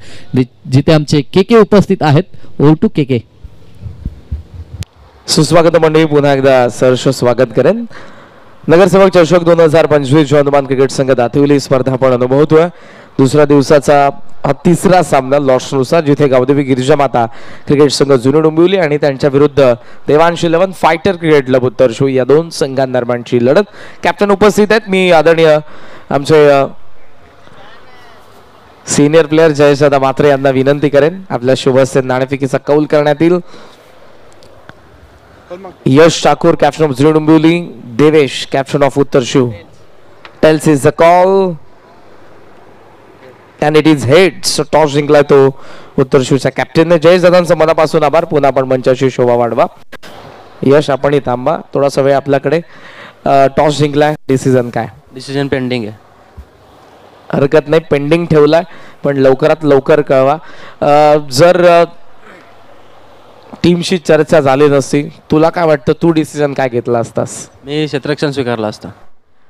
जिथे आमचे के उपस्थित आहेत. ओव्हर टू के. सुस्वागत मंडळी. पुन्हा एकदा सहर्ष स्वागत करेन. नगरसेवक चषक 2025 जवानमान क्रिकेट संघ दातिवली स्पर्धा आपण अनुभवतोय. दुसऱ्या दिवसाचा हा तिसरा सामना लॉसनुसार, जिथे गावदेवी गिरिजामाता क्रिकेट संघ जुनी डोंबिवली आणि त्यांच्या विरुद्ध देवांश 11 फायटर क्रिकेट क्लब उत्तरशू या 2 संघांदरम्यानची लढत. कॅप्टन उपस्थित आहेत. मी आदरणीय आमचे सिनियर प्लेयर जयेशदादा मात्रे यांना विनंती करेन आपल्या शुभ हस्ते नाणेफेकीचा कौल करण्यात येईल. Yash Thakur captain of zero Dombivli, Devesh captain of Uttarshu. Tails is the call and it is heads. So toss जिंकलाय तो उत्तरशूच्या कॅप्टनने. जयेश दादांचं मनापासून आभार. पुन्हा आपण मंचाची शोभा वाढवा. यश आपण थांबा, थोडासा वेळ आपल्याकडे. टॉस जिंकलाय, डिसिजन काय? डिसिजन पेंडिंग आहे. हरकत नाही, पेंडिंग ठेवलाय, पण लवकरात लवकर कळवा. जर टीमशी चर्चा झाली नसती, तुला काय वाटतं, तू डिसिजन काय घेतला असतास? मी क्षेत्ररक्षण स्वीकारला असता.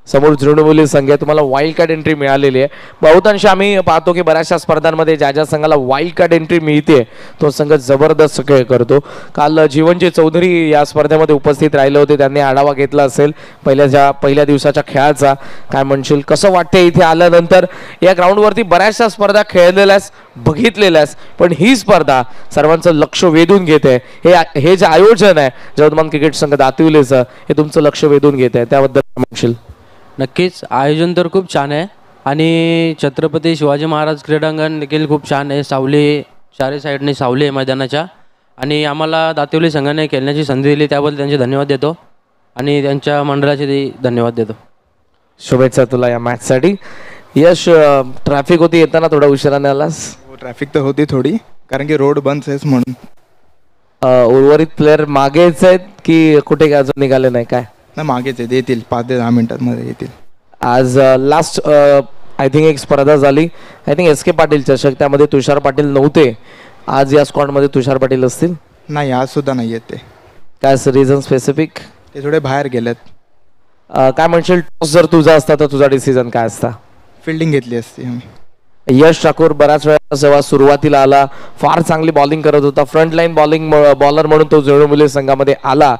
समोर झिरो संघ आहे, तुम्हाला वाईल्ड कार्ड एंट्री मिळालेली आहे. बहुतांश आम्ही पाहतो की बऱ्याचशा स्पर्धांमध्ये ज्या ज्या संघाला वाईल्ड कार्ड एंट्री मिळते तो संघ जबरदस्त खेळ करतो. काल जीवनजी चौधरी या स्पर्धेमध्ये उपस्थित राहिले होते, त्यांनी आढावा घेतला असेल पहिल्या दिवसाच्या खेळाचा. काय म्हणशील, कसं वाटते इथे आल्यानंतर? या ग्राउंडवरती बऱ्याचशा स्पर्धा खेळलेल्यास बघितलेल्यास, पण ही स्पर्धा सर्वांचं लक्ष वेधून घेते. हे जे आयोजन आहे जवानमान क्रिकेट संघ दातिवलीचं, हे तुमचं लक्ष वेधून घेत आहे, त्याबद्दल म्हणशील? नक्कीच, आयोजन तर खूप छान आहे आणि छत्रपती शिवाजी महाराज क्रीडांगण देखील खूप छान आहे. सावली चारी साईडने सावली आहे मैदानाच्या, आणि आम्हाला दातिवली संघाने खेळण्याची संधी दिली त्याबद्दल त्यांचे धन्यवाद देतो आणि त्यांच्या मंडळाचे धन्यवाद देतो. शुभेच्छा तुला या मॅचसाठी. यश, ट्रॅफिक होती येताना, थोडा उशिराने आलास? ट्रॅफिक तर होती थोडी, कारण की रोड बंद आहेस म्हणून. उर्वरित प्लेयर मागेच आहेत की कुठे अजून निघाले नाही? काय ना, मागेच आहेत, येतील 5 ते 10 मिनिटांमध्ये येतील. आज लास्ट आय थिंक एक स्पर्धा झाली, आय थिंक SK पाटील चषक, त्यामध्ये तुषार पाटील नव्हते. आज या स्क्वॉडमध्ये तुषार पाटील असतील? नाही, आज सुद्धा नाही येत ते. काय रिझन स्पेसिफिक? ते थोडे बाहेर गेलेत. काय म्हणशील, टॉस जर तुझा असता तर तुझा डिसिजन काय असता? फिल्डिंग घेतली असती आम्ही. यश ठाकूर बऱ्याच वेळा जेव्हा सुरुवातीला आला फार चांगली बॉलिंग करत होता, फ्रंट लाईन बॉलर म्हणून तो जोडमुले संघामध्ये आला,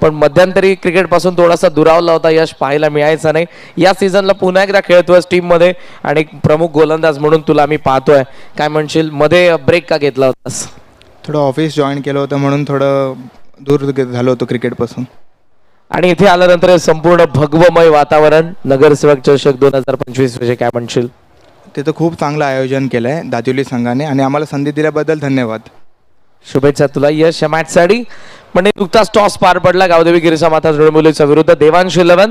पण मध्यंतरी क्रिकेट पासून थोडासा दुरावला होता, यश पाहायला मिळायचा नाही. या सीझनला पुन्हा एकदा खेळतोय टीम मध्ये आणि प्रमुख गोलंदाज म्हणून तुला आम्ही पाहतोय. काय म्हणशील, मध्ये ब्रेक का घेतला होतास? थोडं ऑफिस जॉईन केलं होतं म्हणून थोडं दूर झालो होतो क्रिकेटपासून. आणि इथे आल्यानंतर संपूर्ण भगवमय वातावरण, नगरसेवक चषक 2025 विषयी काय म्हणशील? तिथं खूप चांगलं आयोजन केलं आहे दातिवली संघाने आणि आम्हाला संधी दिल्याबद्दल धन्यवाद. शुभेच्छा तुला यश या मॅचसाठी. म्हणजे नुकताच टॉस पार पडला गावदेवी गिरीजा माता जोडमुलीच्या विरुद्ध. देवांश 11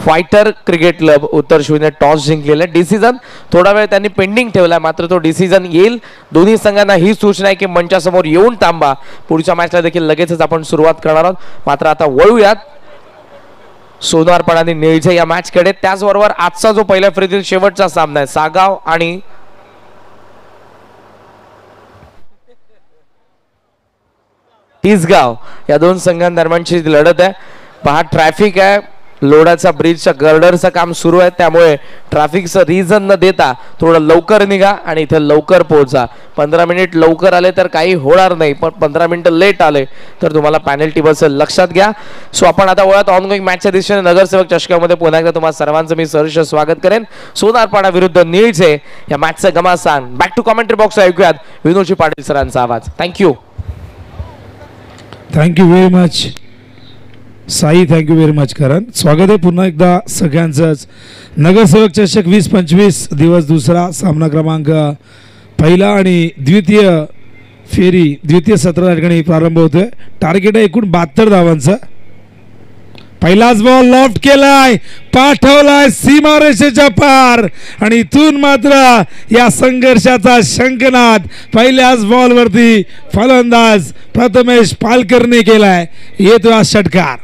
फायटर क्रिकेट क्लब उत्तर शिवने टॉस जिंकलेला. डिसिजन थोडा वेळ त्यांनी पेंडिंग ठेवलाय, मात्र तो डिसिजन येईल. दोन्ही संघांना ही सूचना आहे की मंचासमोर येऊन थांबा. पुढच्या मॅचला देखील लगेचच आपण सुरुवात करणार आहोत. मात्र आता वळूयात सोनारपाडा आणि निळजे या मॅच कडे. त्याचबरोबर आजचा जो पहिल्या फेरीतील शेवटचा सामना आहे सागाव आणि तिसगाव या दोन संघांदरम्यानची लढत आहे. पहा ट्रॅफिक आहे, लोडाचा ब्रिजच्या गर्डरचं काम सुरू आहे, त्यामुळे ट्रॅफिकचं रिझन न देता थोडं लवकर निघा आणि इथे लवकर पोहोचा. 15 मिनिट लवकर आले तर काही होणार नाही, पण 15 मिनिटं लेट आले तर तुम्हाला पॅनल्टी बसेल, लक्षात घ्या. सो आपण आता वळत ऑनगोईंग मॅचच्या दिशेने नगरसेवक चषकामध्ये पुन्हा एकदा तुम्हाला सर्वांचं मी सहर्ष स्वागत करेन. सोनारपाडा विरुद्ध निळजे या मॅचचं घमासान बॅक टू कॉमेंट्री बॉक्स ऐकूयात विनोदजी पाटील सरांचा आवाज. Thank you. Thank you very much Sai, thank you very much Karan. स्वागत आहे पुन्हा एकदा सगळ्यांचंच. नगरसेवक चषक 2025 दिवस दुसरा सामना क्रमांक पहिला आणि द्वितीय सत्र या ठिकाणी प्रारंभ होतोय. टार्गेट आहे एकूण 72 धावांचं. पहिलाच बॉल लॉफ्ट केलाय, पाठवलाय सीमारेषेच्या पार आणि इथून मात्र या संघर्षाचा शंखनाद पहिल्याच बॉलवरती फलंदाज प्रथमेश पालकरने केलाय. येतो हा षटकार.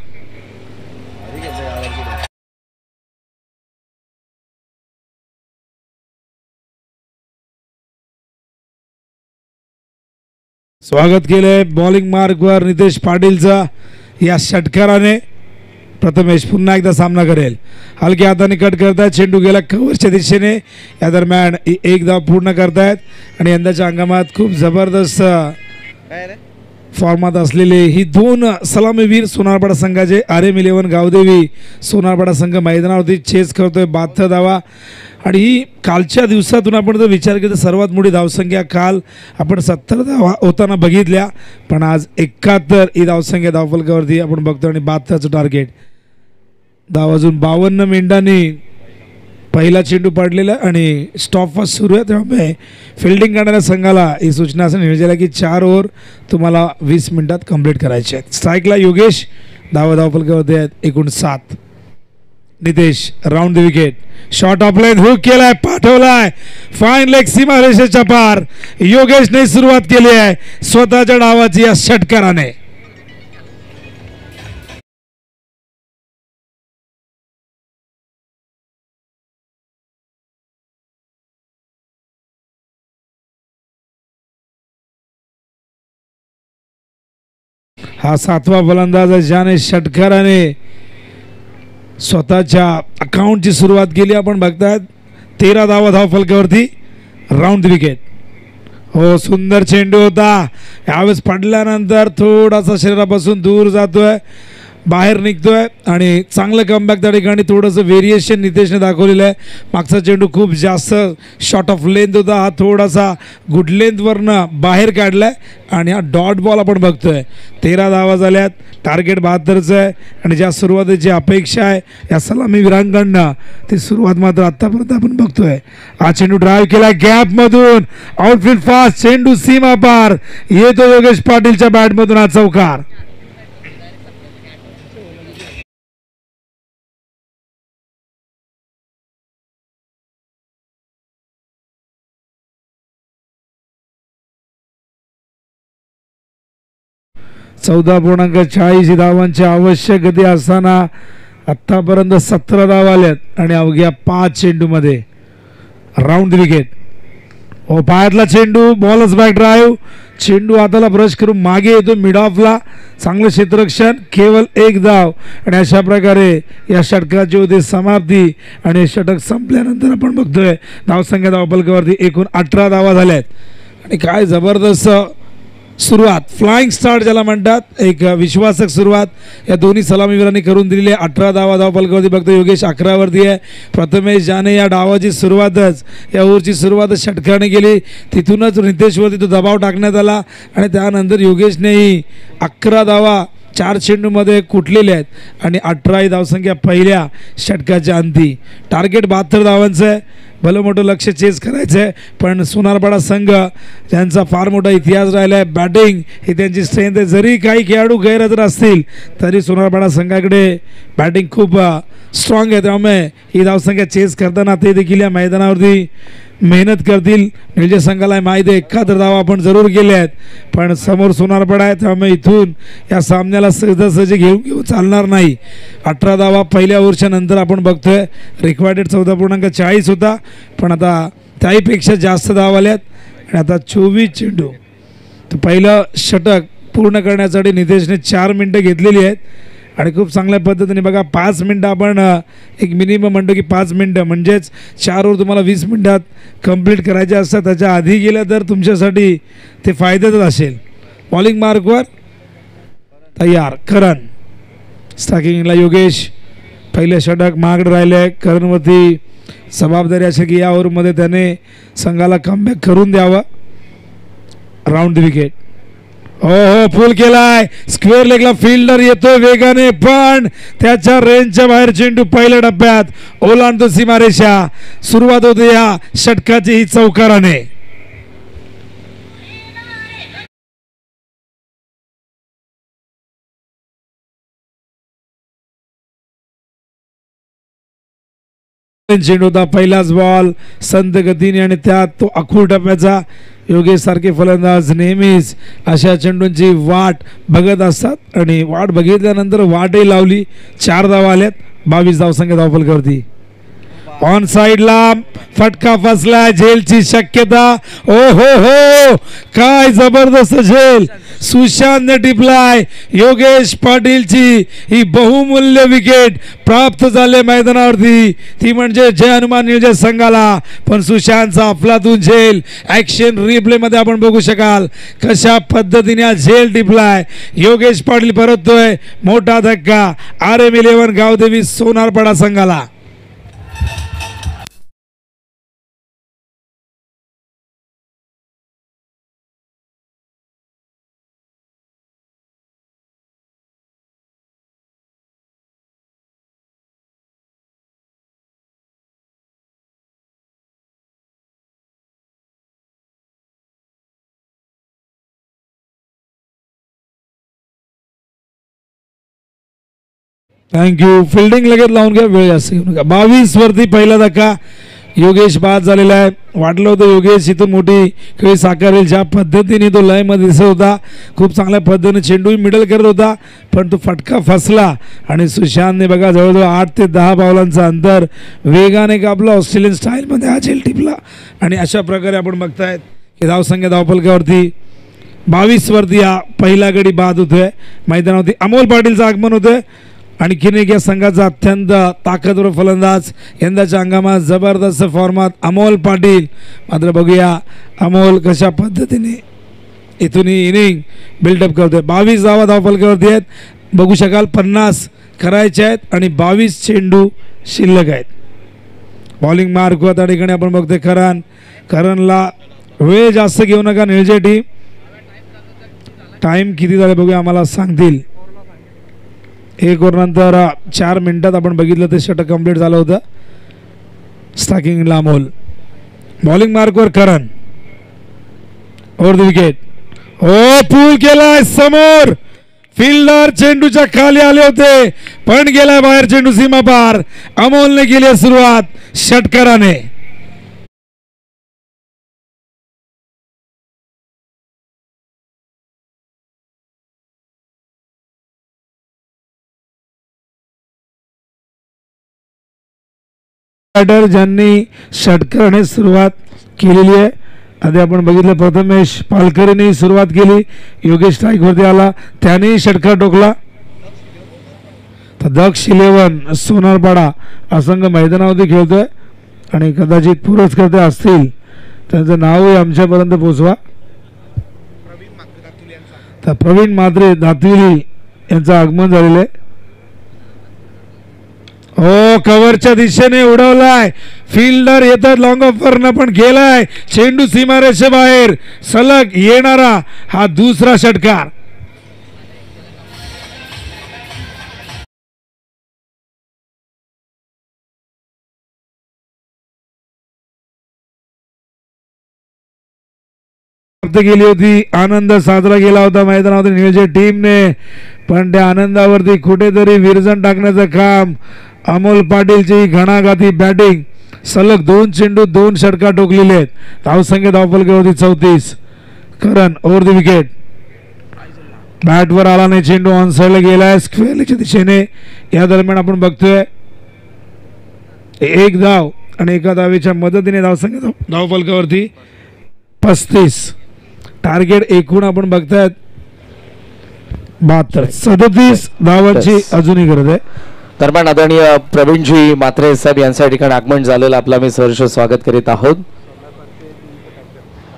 स्वागत केलंय बॉलिंग मार्कवर नितेश पाटीलचा. या षटकाराने प्रथमेश पुन्हा एकदा सामना करेल. हलक्या हाताने कट करतायत, चेंडू गेला कव्हरच्या दिशेने. या दरम्यान एक धाव पूर्ण करतायत आणि यंदाच्या हंगामात खूप जबरदस्त फॉर्मात असलेले ही दोन सलामीवीर सोनारपाडा संघाचे RM11 गावदेवी सोनारपाडा संघ मैदानावरती चेस करतोय 72 धावा. आणि ही कालच्या दिवसातून आपण जर विचार केला तर सर्वात मोठी धावसंख्या काल आपण 70 धावा होताना बघितल्या, पण आज 71 ही धावसंख्या धावफलकावरती आपण बघतो आणि 72चं टार्गेट. धाव अजून 52 मिनिटांनी पहिला चेंडू पडलेला आणि स्टॉप वॉच सुरू आहे, त्यामुळे फिल्डिंग करणाऱ्या संघाला ही सूचना असं नियोजन की 4 ओव्हर तुम्हाला 20 मिनिटात कंप्लीट करायचे आहेत. स्ट्राईकला योगेश, धावफलकावरती आहेत एकूण 7. Nitesh round the wicket, shot of line hook केलाय, पाठवलाय फाईन लेग सीमा रेषेच्या पार. योगेशने सुरुवात केली आहे स्वतःच्या डावाची या षटकाराने. हा 7वा फलंदाज आहे ज्याने षटकाराने स्वतःच्या अकाउंटची सुरुवात केली. आपण बघतायत 13 धावा धावफलकावरती. Round the wicket. हो, सुंदर चेंडू होता, यावेळेस पडल्यानंतर थोडासा शरीरापासून दूर जातोय, बाहेर निघतोय आणि चांगलं कमबॅक त्या ठिकाणी. थोडंसं व्हेरिएशन नितेशने दाखवलेलं आहे. मागचा चेंडू खूप जास्त शॉर्ट ऑफ लेंथ होता, हा थोडासा गुड लेंथवरनं बाहेर काढलाय आणि हा डॉट बॉल आपण बघतोय. 13 धावा झाल्यात, टार्गेट 72चं आहे आणि ज्या सुरुवातीची अपेक्षा आहे या सलामी वीरांकडनं ती सुरुवात मात्र आतापर्यंत आपण बघतोय. हा चेंडू ड्राईव्ह केला गॅपमधून, आउटफील्ड फास्ट, चेंडू सीमा पार. येतो योगेश पाटीलच्या बॅटमधून हा चौकार. .40 धावांची आवश्यक गती असताना आतापर्यंत 17 धावा आल्यात आणि अवघ्या 5 चेंडूमध्ये. Round wicket. हो पायातला चेंडू, बॉलच बॅक ड्राईव्ह, चेंडू हाताला ब्रश करून मागे येतो मिड ऑफला, चांगलं क्षेत्ररक्षण, केवळ एक धाव. आणि अशा प्रकारे या षटकाची होते समाप्ती. आणि षटक संपल्यानंतर आपण बघतोय धावसंख्या धावफलकावरती एकूण 18 धावा झाल्यात. आणि काय जबरदस्त सुरुवात, फ्लाइंग स्टार्ट ज्याला म्हणतात, एक विश्वासक सुरुवात या दोन्ही सलामीवीरांनी करून दिलेली आहे. 18 धावा धावफलकावरती बघतो योगेश 11 वरती आहे. प्रथमेश ज्याने या डावाची सुरुवातच, या ओव्हरची सुरुवातच षटकाने केली, तिथूनच नितेशवरती तो दबाव टाकण्यात आला. आणि त्यानंतर योगेशनेही 11 धावा 4 चेंडूमध्ये कुटलेल्या आहेत. आणि 18 धावसंख्या पहिल्या षटकाच्या अंती. टार्गेट 72 धावांचं आहे. भलं मोठं लक्ष चेस करायचं आहे, पण सोनारपाडा संघ ज्यांचा फार मोठा इतिहास राहिला आहे, बॅटिंग ही त्यांची स्ट्रेंथ आहे. जरी काही खेळाडू गैरहजर असतील तरी सोनारपाडा संघाकडे बॅटिंग खूप स्ट्रॉंग आहे. त्यामुळे ही धावसंख्या चेस करताना ते देखील या मैदानावरती मेहनत करतील. निळजे संघाला माहिती आहे 71 धावा आपण जरूर केल्या आहेत, पण समोर सोनारपाडा आहे, त्यामुळे इथून या सामन्याला सहजासहजी घेऊन चालणार नाही. 18 धावा पहिल्या ओव्हरच्या नंतर आपण बघतोय. रिक्वायर्डेड 14.40 होता, पण आता त्याहीपेक्षा जास्त धावा आल्यात. आणि आता 24 चेंडू. तर पहिलं षटक पूर्ण करण्यासाठी नितेशने 4 मिनटं घेतलेली आहेत. आणि खूप चांगल्या पद्धतीने बघा 5 मिनटं आपण एक मिनिमम म्हणतो की 5 मिनटं म्हणजेच 4 ओव्हर तुम्हाला 20 मिनटात कंप्लीट करायचे असतात. त्याच्या आधी गेलं तर तुमच्यासाठी ते फायद्यातच असेल. बॉलिंग मार्कवर तयार करण. स्टार्टिंगला योगेश पहिले षटक महागडे राहिले आहे. करणवरती जबाबदारी असेल की या ओव्हरमध्ये त्याने संघाला कमबॅक करून द्यावं. Round the wicket. हो हो फुल केलाय. स्क्वेअर लेगला फिल्डर येतोय वेगाने, पण त्याच्या रेंजच्या बाहेर चेंडू पहिल्या टप्प्यात ओलांडतो सीमारेषा. सुरुवात होते या षटकाची ही चौकाराने. चेंडू होता, पहिलाच बॉल संत गतीने, आणि त्यात तो अखूळ टप्प्याचा. योगेश सारखे फलंदाज नेहमीच अशा चेंडूंची वाट बघत असतात आणि वाट बघितल्यानंतर वाटही लावली. 4 धावा आल्यात. 22 धावसंख्या धावफलकावरती. ऑन साइडला फटका फसला, झेलची शक्यता. ओ हो हो काय जबरदस्त झेल सुशांतने टिपलाय. योगेश पाटीलची ही बहुमूल्य विकेट प्राप्त झाले मैदानावरती, ती म्हणजे जय हनुमान निळजे संघाला. पण सुशांतचा अफलातून झेल ॲक्शन रिप्ले मध्ये आपण बघू शकाल कशा पद्धतीने हा झेल टिपलाय. योगेश पाटील परततोय. मोठा धक्का RM11 गावदेवी सोनारपाडा संघाला. थँक्यू. फिल्डिंग लगेच लावून घ्या, वेळ जास्त घेऊ नका. 22 वरती पहिला धक्का. योगेश बाद झालेला आहे. वाटलं होतं योगेश इथून मोठी खेळी साकारेल. ज्या पद्धतीने तो लयमध्ये दिसत होता, खूप चांगल्या पद्धतीने चेंडू मिडल करत होता, पण तो फटका फसला. आणि सुशांतने बघा जवळजवळ 8 ते 10 पावलांचं अंतर वेगाने कापलं. ऑस्ट्रेलियन स्टाईलमध्ये हा झेल टिपला. आणि अशा प्रकारे आपण बघतायत की धावसंख्या धावफलकावरती 22 वरती हा पहिला गडी बाद होतोय. मैदानावरती अमोल पाटीलचं आगमन होतंय. आणखीन एक या संघाचा अत्यंत ताकदवर फलंदाज, यंदाच्या हंगामात जबरदस्त फॉर्मात अमोल पाटील. मात्र बघूया अमोल कशा पद्धतीने इथून इनिंग बिल्डअप करतोय. 22 धावा धावफलकावरती आहेत. बघू शकाल 50 करायचे आहेत आणि 22 चेंडू शिल्लक आहेत. बॉलिंग मार्क त्या ठिकाणी आपण बघतोय करणला वेळ जास्त घेऊ नका निळजे टीम. टाइम किती झाले बघूया, आम्हाला सांगतील. 1 ओव्हर नंतर 4 मिनिटात आपण बघितलं ते षटक कंप्लीट झालं होतं. स्टार्टिंगला अमोल. बॉलिंग मार्कवर करण. Over the wicket. हो पूल केलाय समोर. फिल्डर चेंडूच्या खाली आले होते, पण गेलाय बाहेर चेंडू सीमा पार. अमोलने केली सुरुवात षटकाराने. ज्यांनी षटकाराने सुरुवात केलेली आहे आधी आपण बघितलं प्रथमेश पालकरेने सुरुवात केली, योगेश स्ट्राईकवरती आला, त्यानेही षटकार टोकला. तर दक्ष 11 सोनारपाडा असंघ मैदानावरती खेळतोय आणि कदाचित पुरस्कर्ते असतील त्यांचं नावही आमच्यापर्यंत पोहोचवा. तर प्रवीण म्हात्रे दातविली यांचं आगमन झालेलं आहे. हो, कव्हरच्या दिशेने उडवलाय, फिल्डर येतात, लॉंग ऑफरनं पण गेलाय, चेंडू सीमारेषेबाहेर सलग येणारा हा दुसरा षटकार. गेली होती, आनंद साजरा केला होता मैदानावरती नियोजक टीमने, पण त्या आनंदावरती कुठेतरी विरजण टाकण्याचं काम अमोल पाटीलची घणाघाती बॅटिंग. सलग 2 चेंडू 2 षटकार टोकलेले आहेत. धावसंख्या धावफलकावरती 34. करण ओव्हर द विकेट, बॅटवर आला नाही, चेंडू ऑन साइडला गेलाय स्क्वेअरच्या दिशेने. या दरम्यान आपण बघतोय 1 धाव आणि एका धावेच्या मदतीने धावसंख्या धावफलकावरती 35. टार्गेट एकूण आपण बघतायत 72. 37 धावांची अजूनही गरज आहे. दरम्यान आदरणीय प्रवीणजी म्हात्रे साहेब यांच्या ठिकाणी आगमन झालेलं आपलं मी सहर्ष स्वागत करीत आहोत.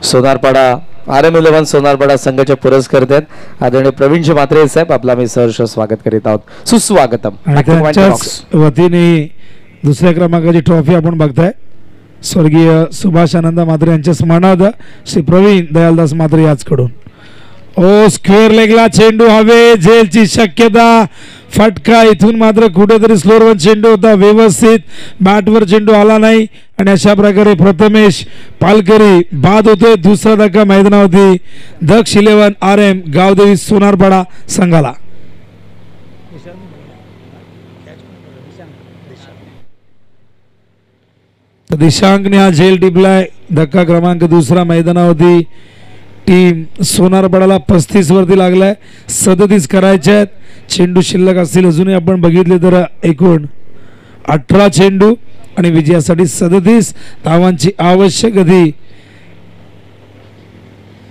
सोनारपाडा RM11 सोनारपाडा संघाचे पुरस्कर्ते आहेत आदरणीय प्रवीणजी म्हात्रे साहेब, आपला मी सहर्ष स्वागत करीत आहोत. सुस्वागतम. त्यांच्याच वतीने दुसऱ्या क्रमांकाची ट्रॉफी आपण बघताय. स्वर्गीय सुभाष आनंद म्हात्रे यांच्या स्मरणार्थ श्री प्रवीण दयालदास म्हात्रे याचकडून. ओ, स्क्वेअर लेगला चेंडू हवे, झेलची शक्यता, फटका. इथून मात्र कुठेतरी स्लोअर चेंडू होता, व्यवस्थित बॅटवर चेंडू आला नाही आणि अशा प्रकारे प्रथमेश पालकरी बाद होतोय. दुसरा धक्का मैदानावरती दक्ष 11 RM गावदेवी सोनारपाडा संघाला. दिशांकने हा झेल टिपलाय. धक्का क्रमांक 2 मैदानावरती टीम सोनारपाडाला 35 वरती लागलाय. 37 करायचे आहेत. चेंडू शिल्लक असतील अजूनही आपण बघितले तर एकूण 18 चेंडू आणि विजयासाठी 37 धावांची आवश्यक गती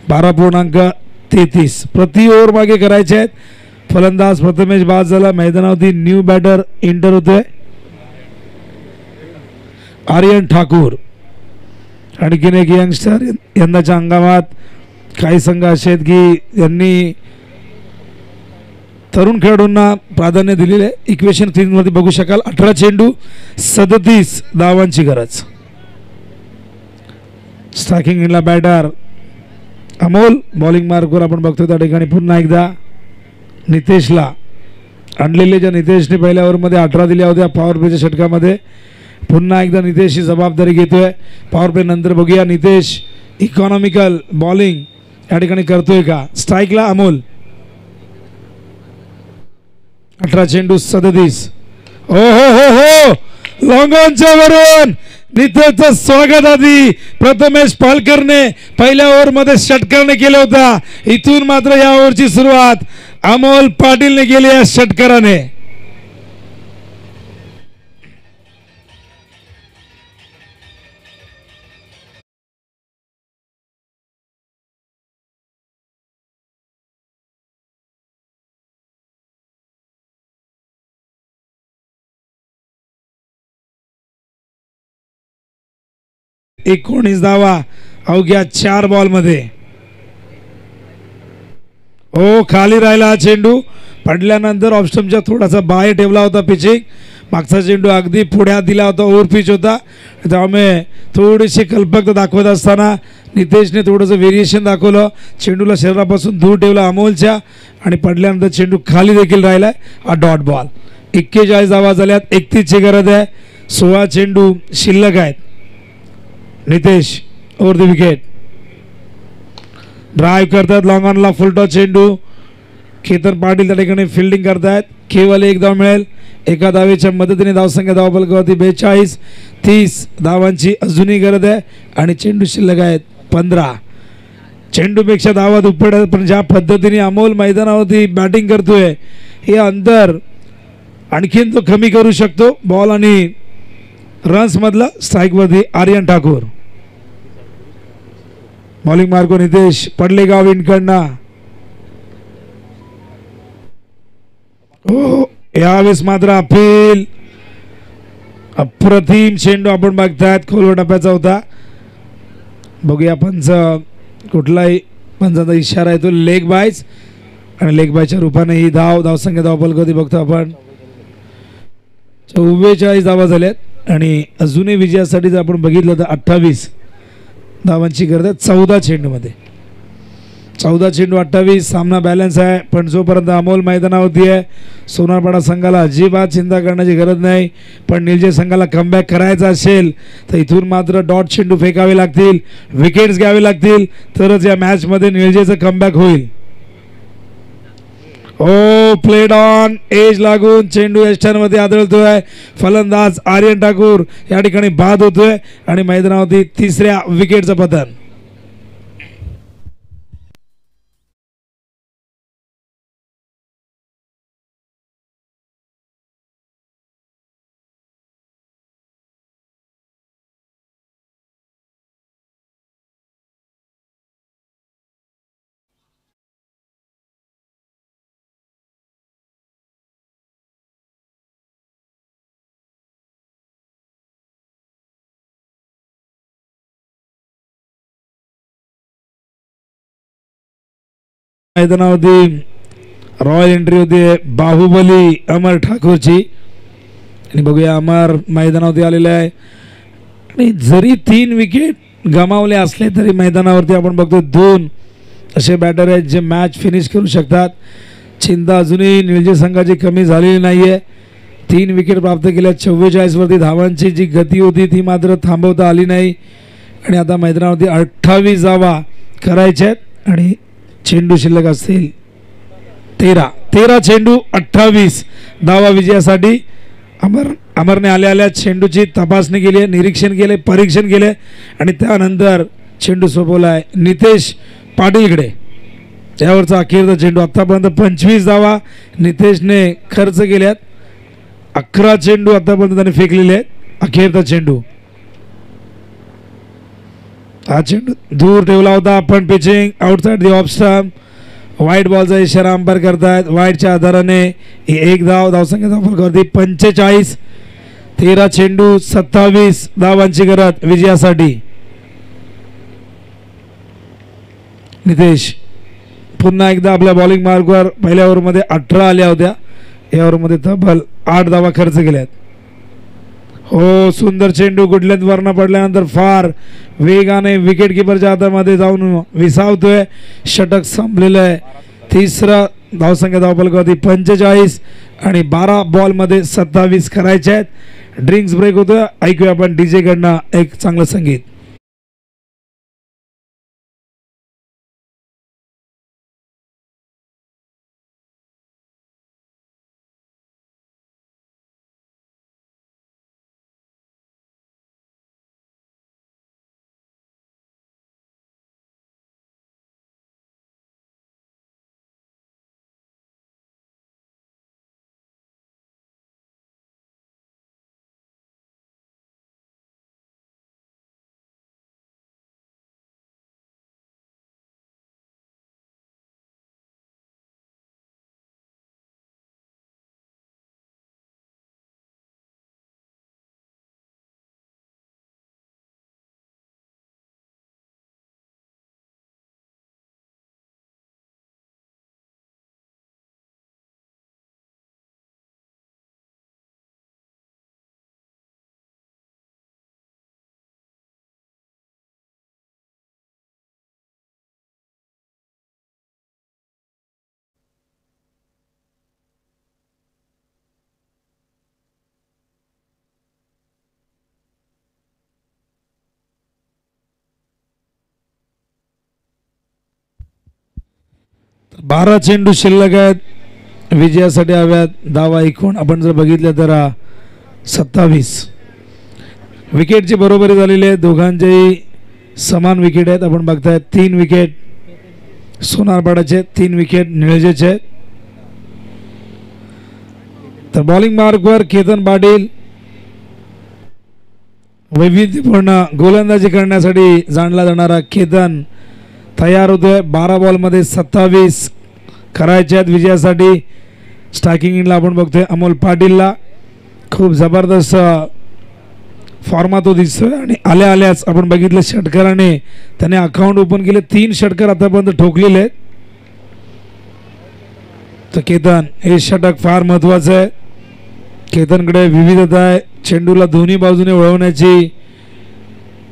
12.33 प्रति ओव्हर मागे करायचे आहेत. फलंदाज प्रथमेश बाद झाला. मैदानावरती न्यू बॅटर एंटर होतोय आर्यन ठाकूर. आणखीन एक यंगस्टर यंदाच्या हंगामात. काही संघ असे आहेत की यांनी तरुण खेळाडूंना प्राधान्य दिलेले आहे. इक्वेशन 3 मध्ये बघू शकाल. 18 चेंडू 37 धावांची गरज. स्ट्रायकिंग इनला बॅटर अमोल. बॉलिंग मार्कवर आपण बघतो त्या ठिकाणी पुन्हा एकदा नितेशला आणलेले. ज्या नितेशने पहिल्या ओव्हरमध्ये 18 दिल्या होत्या पॉवर प्लेच्या षटकामध्ये, पुन्हा एकदा नितेश ही जबाबदारी घेतोय. पॉवर प्ले नंतर बघूया नितेश इकॉनॉमिकल बॉलिंग या ठिकाणी करतोय का. स्ट्राईकला अमोल. 18 चेंडू 37. हो हो हो हो, लॉंग ऑनच्या वरून नितेशचं स्वागत आधी प्रथमेश पालकरने पहिल्या ओव्हरमध्ये षटकारने केला होता. इथून मात्र या ओव्हरची सुरुवात अमोल पाटीलने केली या षटकाराने. एकोणीस धावा अवघ्या 4 बॉल मध्ये. हो, खाली राहिला चेंडू. पडल्यानंतर ऑफस्टम्पच्या थोडासा बाहेर ठेवला होता पिचिंग. मागचा चेंडू अगदी पुढ्यात दिला होता, ओव्हर पिच होता. त्यामुळे थोडीशी कल्पकता दाखवत असताना नितेशने थोडंसं व्हेरिएशन दाखवलं. चेंडूला शरीरापासून दूर ठेवला अमोलच्या आणि पडल्यानंतर चेंडू खाली देखील राहिलाय. हा डॉट बॉल. 41 धावा झाल्यात. 31ची गरज आहे. 16 चेंडू शिल्लक आहेत. Nitesh over the wicket. Drive करतात लॉंग ऑनला फुलटॉस चेंडू. केतन पाटील त्या ठिकाणी फिल्डिंग करतायत. केवळ 1 धाव मिळेल. एका धावेच्या मदतीने धावसंख्या धावफलकावरती 42. 30 धावांची अजूनही गरज आहे आणि चेंडू शिल्लक आहेत 15. चेंडूपेक्षा धावा दुप्पट आहेत, पण ज्या पद्धतीने अमोल मैदानावरती बॅटिंग करतोय हे अंतर आणखीन तो कमी करू शकतो. बॉल आणि रन्स मधला स्ट्राईकवरती आर्यन ठाकूर. बॉलिंग मार्को नितेश पडलेगाव विंडकडनं. यावेळेस मात्र अपील. अप्रतिम चेंडू आपण बघतायत, खोलवर टप्प्याचा होता. बघूया पंच कुठलाही पंचाचा इशारा येतो. लेग बायच आणि लेग बायच्या रूपाने ही धावसंख्या धावफलक बघतो आपण. 44 धावा झाल्यात आणि अजूनही विजयासाठी जर आपण बघितलं तर 28 धावांची गरज आहे 14 चेंडूमध्ये. 14 चेंडू 28. सामना बॅलन्स आहे, पण जोपर्यंत अमोल मैदानावरती आहे सोनारपाडा संघाला अजिबात चिंता करण्याची गरज नाही. पण निलजे संघाला कमबॅक करायचा असेल तर इथून मात्र डॉट चेंडू फेकावे लागतील, विकेट्स घ्यावे लागतील, तरच या मॅचमध्ये निलजेचं कमबॅक होईल. प्लेड ऑन एज लागून चेंडू यष्टांमध्ये आदळतोय. फलंदाज आर्यन ठाकूर या ठिकाणी बाद होतोय आणि मैदानावरती तिसऱ्या विकेटचं पतन. मैदानावरती रॉयल एंट्री होती बाहुबली अमर ठाकूरची आणि बघूया अमर मैदानावरती आलेला आहे. आणि जरी 3 विकेट गमावले असले तरी मैदानावरती आपण बघतो 2 असे बॅटर आहेत जे मॅच फिनिश करू शकतात. चिंता अजूनही निलजे संघाची कमी झालेली नाहीये. 3 विकेट प्राप्त केल्या. 44 वरती धावांची जी गती होती ती मात्र थांबवता आली नाही आणि आता मैदानावरती 28 धावा करायच्या आहेत आणि चेंडू शिल्लक असतील 13 चेंडू 28 धावा विजयासाठी. अमरने आल्या चेंडूची तपासणी केली आहे, निरीक्षण केले, परीक्षण केले आणि त्यानंतर चेंडू सोपवलाय नितेश पाटीलकडे. यावरचा अखेरचा चेंडू. आतापर्यंत 25 धावा नितेशने खर्च केल्यात. 11 चेंडू आतापर्यंत त्याने फेकलेले आहेत. अखेरचा चेंडू. हा चेंडू दूर ठेवला होता पण pitching outside the off stump. वाईट बॉलचा इशारा अंपायर करतायत. वाईटच्या आधाराने एक धावसंख्या धावफलकावरती 45. 13 चेंडू 27 धावांची गरज विजयासाठी. नितेश पुन्हा एकदा आपल्या बॉलिंग मार्कवर पहिल्या ओव्हरमध्ये 18 आल्या होत्या. या ओव्हरमध्ये तब्बल 8 धावा खर्च केल्यात. सुंदर चेंडू गुडलेंथ वरनं पडल्यानंतर फार वेगाने विकेट किपरच्या हातामध्ये जाऊन विसावतोय. षटक संपलेलं आहे. तिसरा धावसंख्या धावफलकावरती 45 आणि 12 बॉलमध्ये 27 करायचे आहेत. ड्रिंक्स ब्रेक होतोय. ऐकूया आपण डीजे कडनं एक चांगलं संगीत. तर 12 चेंडू शिल्लक आहेत विजयासाठी हव्यात. धावा एकूण आपण जर बघितलं तर 27. विकेटची बरोबरी झालेली आहे. दोघांचेही समान विकेट आहेत. आपण बघताय 3 विकेट सोनारपाडाचे, 3 विकेट निळजेचे. तर बॉलिंग मार्कवर केतन पाटील वैविध्यपूर्ण गोलंदाजी करण्यासाठी जाणला जाणारा केतन तयार होतोय. 12 बॉलमध्ये 27 करायचे आहेत विजयासाठी. स्ट्रायकिंग इनला आपण बघतोय अमोल पाटीलला खूप जबरदस्त फॉर्मात तो दिसतोय. आणि आल्याच आपण बघितलं षटकराने त्याने अकाउंट ओपन केले. 3 षटकर आतापर्यंत ठोकलेले आहेत. तर केतन हे षटक फार महत्वाचं आहे. केतनकडे विविधता आहे. चेंडूला दोन्ही बाजूने वळवण्याची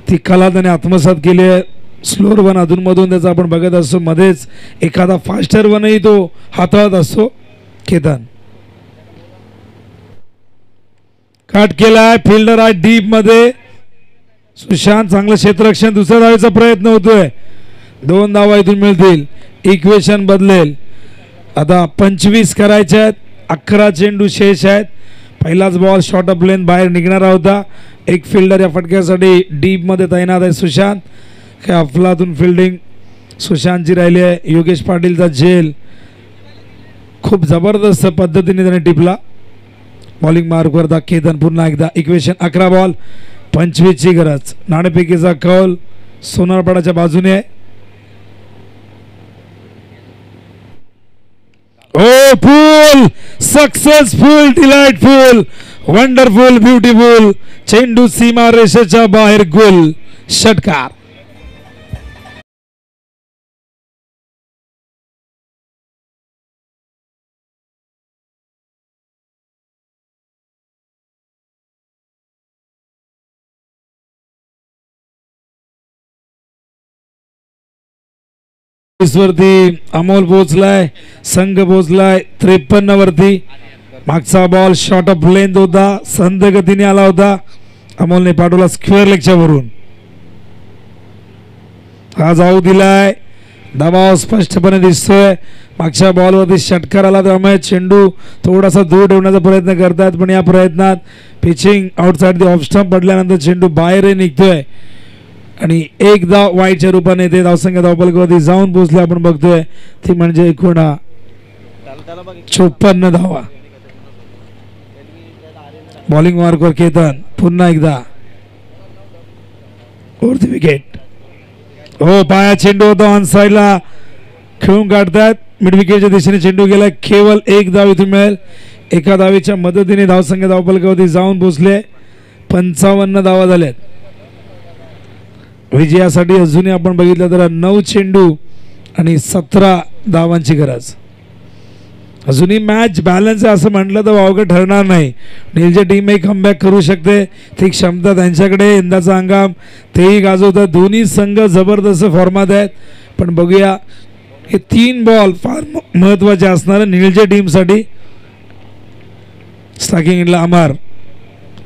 ती कला त्याने आत्मसात केली आहे. स्लोअर वन अधूनमधून त्याचा आपण बघत असतो. मध्येच एखादा फास्टर वनही तो हाताळत असतो केतन. काट केलाय. फिल्डर आहे डीप मध्ये. सुशांत चांगलं क्षेत्ररक्षण. दुसऱ्या धावेचा प्रयत्न होतोय. 2 धावा इथून मिळतील. इक्वेशन बदलेल. आता 25 करायचे आहेत. 11 चेंडू शेष आहेत. पहिलाच बॉल शॉर्ट ऑफ लेन बाहेर निघणारा होता. एक फिल्डर या फटक्यासाठी डीप मध्ये तैनात आहे सुशांत. काय अफलातून फिल्डिंग सुशांतची राहिली आहे. योगेश पाटीलचा झेल खूप जबरदस्त पद्धतीने त्याने टिपला. बॉलिंग मार्क करता केतन पुन्हा एकदा. इक्वेशन 11 बॉल 25 ची गरज. नाणेफेकीचा कौल सोनारपाडाच्या बाजूने आहे. फुल सक्सेसफुल डिलाइटफुल वंडरफुल ब्युटिफुल चेंडू सीमा रेषेच्या बाहेर गोल. षटकार. वरती अमोल पोहोचलाय. संघ पोहोचलाय 53 वरती. मागचा बॉल शॉर्ट ऑफ लेंथ होता. संध गतीने आला होता. अमोलने पाठवला स्क्वेअर लेगच्या वरून. हा जाऊ दिलाय. दबाव स्पष्टपणे दिसतोय. मागच्या बॉलवरती षटकार आला त्यामुळे चेंडू थोडासा दूर ठेवण्याचा प्रयत्न करतात. पण या प्रयत्नात pitching outside the off stump पडल्यानंतर चेंडू बाहेर निघतोय आणि एक धाव वाईटच्या रूपाने ते धावसंख्या धावफलकावरती जाऊन पोहोचले आपण बघतोय. ती म्हणजे एकूण 54 धावा. बॉलिंग मार्कवर केतन पुन्हा एकदा वरती विकेट. हो पाया चेंडू होता. ऑन साइडला खेळून काढतात. मिड विकेटच्या दिशेने चेंडू गेला. केवळ एक धाव इथून मिळेल. एका धावेच्या मदतीने धावसंख्या धावफलकावरती जाऊन पोहोचले. 55 धावा झाल्यात. विजयासाठी अजूनही आपण बघितलं तर 9 चेंडू आणि 17 धावांची गरज. अजूनही मॅच बॅलन्स आहे असं म्हटलं तर वावगं ठरणार नाही. नीलची टीमही कमबॅक करू शकते. ती क्षमता त्यांच्याकडे. यंदाचा हंगाम तेही गाजवतात. दोन्ही संघ जबरदस्त फॉर्मात आहेत. पण बघूया हे 3 बॉल फार महत्वाचे असणार नीलच्या टीमसाठी. स्ट्रायकिंग इनला अमर.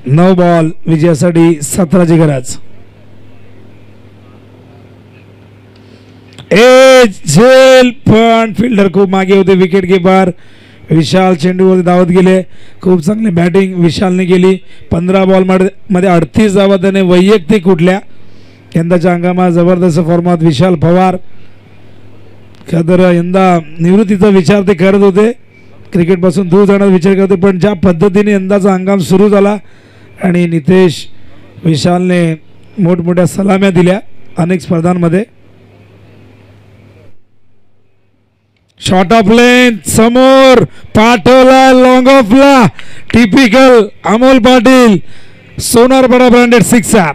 9 बॉल विजयासाठी 17 ची गरज. झेल पण फिल्डर खूप मागे होते. विकेट कीपर विशाल चेंडूवरती धावत गेले. खूप चांगली बॅटिंग विशालने केली. 15 बॉल मध्ये 38 धावा त्याने वैयक्तिक कुठल्या. यंदाच्या हंगामात जबरदस्त फॉर्मात विशाल पवार. तर यंदा निवृत्तीचा विचार ते करत होते. क्रिकेटपासून दूर जाण्याचा विचार करते. पण ज्या पद्धतीने यंदाचा हंगाम सुरू झाला आणि नितेश विशालने मोठमोठ्या सलाम्या दिल्या अनेक स्पर्धांमध्ये. शॉर्ट ऑफ लेंथ समोर पाठवला. लॉंग ऑफला typical Amol Patil. Sonarpada branded sixer.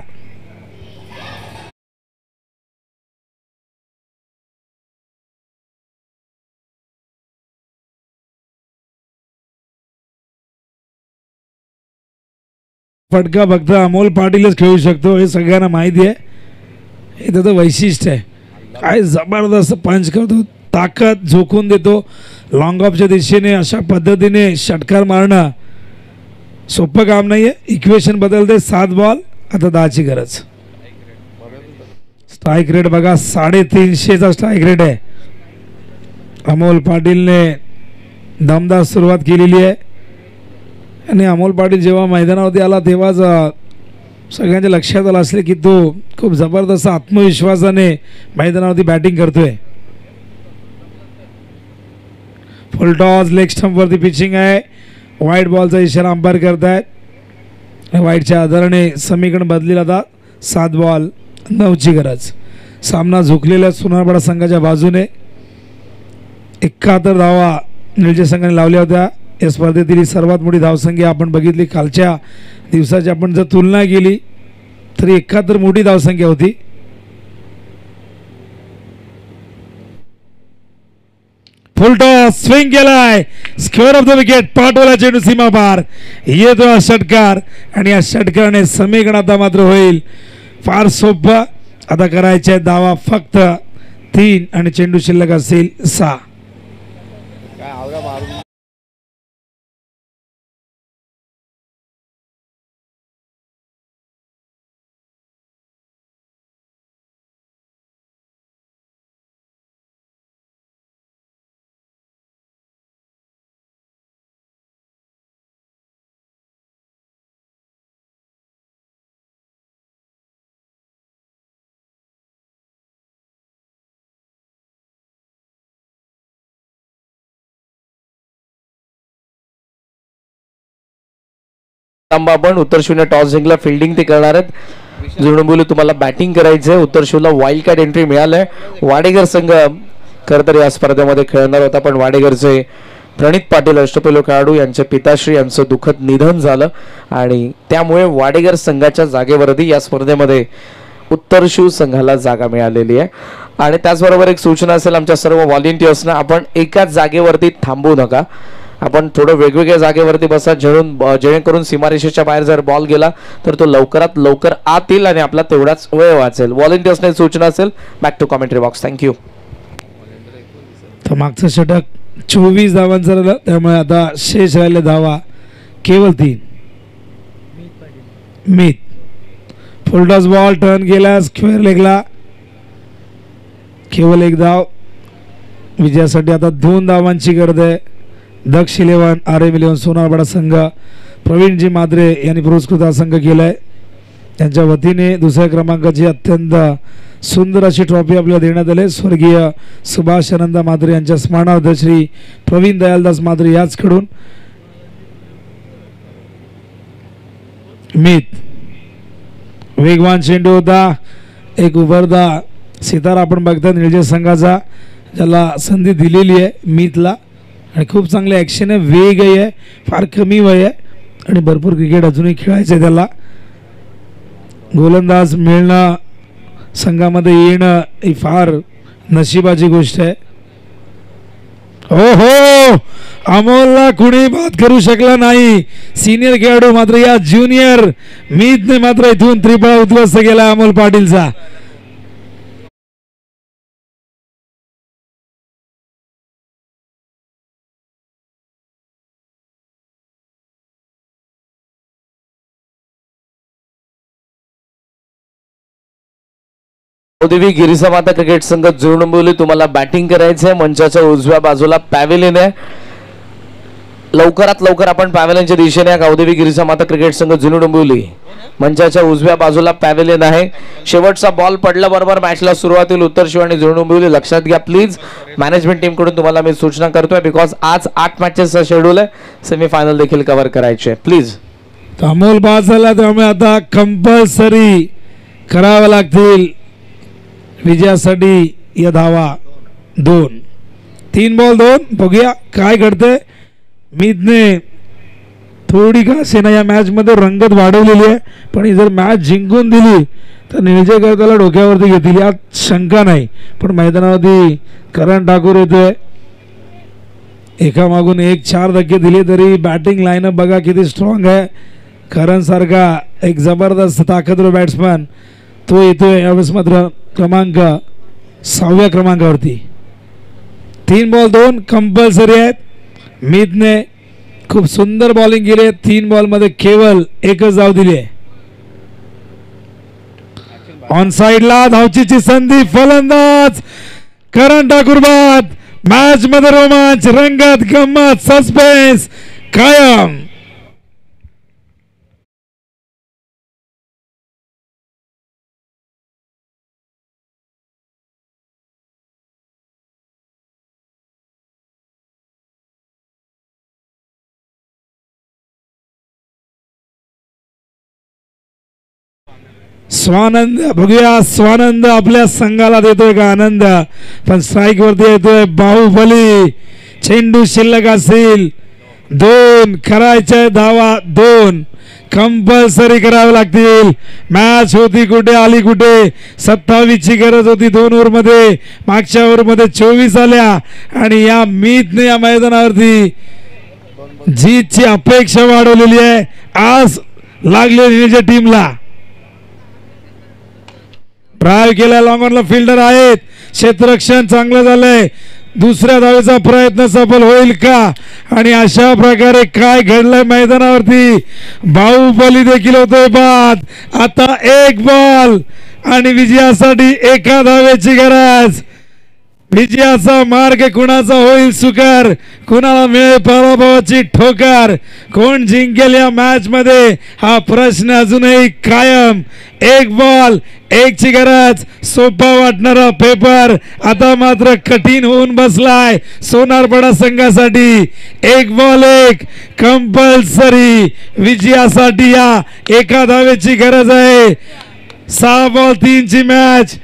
फटका फक्त अमोल पाटीलच खेळू शकतो हे सगळ्यांना माहिती आहे. हे त्याचं वैशिष्ट्य आहे. काय जबरदस्त पंच करतो. ताकद झोकून देतो. लॉंग ऑफच्या दिशेने अशा पद्धतीने षटकार मारणं सोपं काम नाही आहे. इक्वेशन बदलते. 7 बॉल आता 10 ची गरज. स्ट्राईक रेट बघा 350चा स्ट्राईक रेट आहे. अमोल पाटीलने दमदार सुरुवात केलेली आहे. आणि अमोल पाटील जेव्हा मैदानावरती आला तेव्हाच सगळ्यांच्या लक्षात आलं असले की तो खूप जबरदस्त आत्मविश्वासाने मैदानावरती बॅटिंग करतोय. फुल टॉस लेग स्टंप वरती पिचिंग आहे. वाईट बॉलचा इशारा अंपायर करतायत. वाईटच्या आधाराने समीकरण बदलेला. आता 7 बॉल 9 ची गरज. सामना झुकलेल्या सोनारपाडा संघाच्या बाजूने 71 धावा निळजे संघाने लावल्या होत्या. या स्पर्धेतील ही सर्वात मोठी धावसंख्या आपण बघितली. कालच्या दिवसाची आपण जर तुलना केली तरी 71 मोठी धावसंख्या होती. फुलटॉस स्विंग केलाय, स्क्वेअर ऑफ द विकेट, पाठवला चेंडू सीमा पार, येतो हा षटकार आणि या षटकाराने समीकरण आता मात्र होईल फार सोपं. आता करायचे धावा फक्त 3 आणि चेंडू शिल्लक असेल 6. आपण उत्तर शिवने टॉस जिंकला, फिल्डिंग ते करणार आहेत. जुळणबोली तुम्हाला बॅटिंग करायचं आहे. उत्तर शिवला वाईल्ड कार्ड एंट्री मिळालंय. वाडेकर संघ खरं तर या स्पर्धेमध्ये खेळणार होता, पण वाडेकरचे प्रणित पाटील अष्टपैलू खेळाडू यांचे पिताश्री यांचं दुःखद निधन झालं आणि त्यामुळे वाडेकर संघाच्या जागेवरती या स्पर्धेमध्ये उत्तर शिव संघाला जागा मिळालेली आहे. आणि त्याचबरोबर एक सूचना असेल आमच्या सर्व व्हॉलेंटियर्सना, आपण एकाच जागेवरती थांबू नका. आपण थोडं वेगवेगळ्या जागेवरती बसा, जेणेकरून सीमारेषेच्या बाहेर जर बॉल गेला तर तो लवकरात लवकर आत येईल आणि आपला तेवढाच वेळ वाचेल. व्हॉलेंटियर्सने सूचना असेल. Back to commentary box. Thank you. तर मागचं षटक 24 धावांचं राहिलं, त्यामुळे आता शेष राहिल्या धावा केवळ 3. मीत फुलटॉस बॉल टर्न केला, स्क्वेअर लेगला, केवळ 1 धाव. विजयासाठी आता 2 धावांची गरज आहे. दक्ष 11 RM11 सोनारपाडा संघ प्रवीणजी माद्रे यांनी पुरस्कृत हा संघ केलाय. त्यांच्या वतीने दुसऱ्या क्रमांकाची अत्यंत सुंदर अशी ट्रॉफी आपल्याला देण्यात आली. स्वर्गीय सुभाष आनंद माद्रे यांच्या स्मरणार्थ श्री प्रवीण दयालदास माद्रे याचकडून. मीत वेगवान चेंडू होता, एक उभरदा सितारा आपण बघता निळजे संघाचा, ज्याला संधी दिलेली आहे मीतला आणि खूप चांगले ॲक्शन आहे, वेगही आहे, फार कमी वय आहे आणि भरपूर क्रिकेट अजूनही खेळायचं आहे त्याला. गोलंदाज मिळणं, संघामध्ये येणं ही फार नशिबाची गोष्ट आहे. हो हो, अमोलला कुणी बाद करू शकला नाही. सिनियर खेळाडू मात्र या ज्युनियर मीतने मात्र इथून त्रिफळा उद्ध्वस्त केला अमोल पाटीलचा. देवी गिरीजा माता क्रिकेट संघ जुळणबोली तुम्हाला बॅटिंग करायचंय. मंचाच्या उजव्या बाजूला पॅव्हेलियन आहे. लवकरात लवकर आपण पॅव्हेलियनच्या दिशेने. गावदेवी गिरीजा माता क्रिकेट संघ जुळणबोली मंचाच्या उजव्या बाजूला पॅव्हेलियन आहे. शेवटचा बॉल पडल्याबरोबर मॅचला सुरुवात होईल. उत्तर शिव आणि जुळणबोली लक्षात घ्या प्लीज. मॅनेजमेंट टीम कडून तुम्हाला मी सूचना करतोय, बिकॉज आज 8 मॅचेसचा शेड्यूल आहे. सेमीफायनल देखील कव्हर करायचे प्लीज. अमोल बाद झाला, त्यामुळे आता कंपल्सरी करावं लागतील विजयासाठी या धावा. 2 3 बॉल 2. बघूया काय घडतंय. मीतने थोडी का सेना या मॅच मध्ये रंगत वाढवलेली आहे, पण जर मॅच जिंकून दिली तर निळजेकर त्याला डोक्यावरती घेतील यात शंका नाही. पण मैदानावरती करण ठाकूर येतोय, एका मागून एक 4 धक्के दिले तरी बॅटिंग लाईनअप बघा किती स्ट्रॉंग आहे. करण सारखा एक जबरदस्त ताकदवर बॅट्समॅन तो येतोय. यावेळेस मात्र क्रमांक 6व्या क्रमांकावरती. 3 बॉल 2 कंपल्सरी आहेत. मीतने खूप सुंदर बॉलिंग केली. 3 बॉल मध्ये केवळ 1च धाव दिली आहे. ऑन साइडला धावचीची संधी, फलंदाज करण ठाकूर बाद. मॅच मध्ये रोमांच, रंगत, गंमत, सस्पेन्स कायम. स्वानंद बघूया, स्वानंद आपल्या संघाला देतोय का आनंद, पण स्ट्राईक वरती येतोय बाहुबली. चेंडू शिल्लक असेल 2 करायचे धावा, 2 कंपल्सरी करावे लागतील. मॅच होती कुठे आली कुठे, 27 ची गरज होती 2 ओव्हर मध्ये, मागच्या ओव्हर मध्ये 24 आल्या आणि या मीतने या मैदानावरती जीतची अपेक्षा वाढवलेली आहे. आज लागलेली टीमला ड्राईव्ह केला, लॉंग ऑनला फिल्डर आहेत, क्षेत्ररक्षण चांगलं झालंय. दुसऱ्या धावेचा प्रयत्न सफल होईल का, आणि अशा प्रकारे काय घडलंय मैदानावरती, बाहुबली देखील होतोय बाद. आता 1 बॉल आणि विजयासाठी 1 धावेची गरज. विजयाचा मार्ग कुणाचा होईल सुकर, कुणाला मिळेल पराभवाची ठोकर, कोण जिंकेल या मॅच मध्ये हा प्रश्न अजूनही कायम. 1 बॉल 1 ची गरज. सोपा वाटणारा पेपर आता मात्र कठीण होऊन बसलाय सोनारपाडा संघासाठी. 1 बॉल 1 कंपल्सरी विजयासाठी या 1 धावेची गरज आहे. 6 बॉल 3 ची मॅच.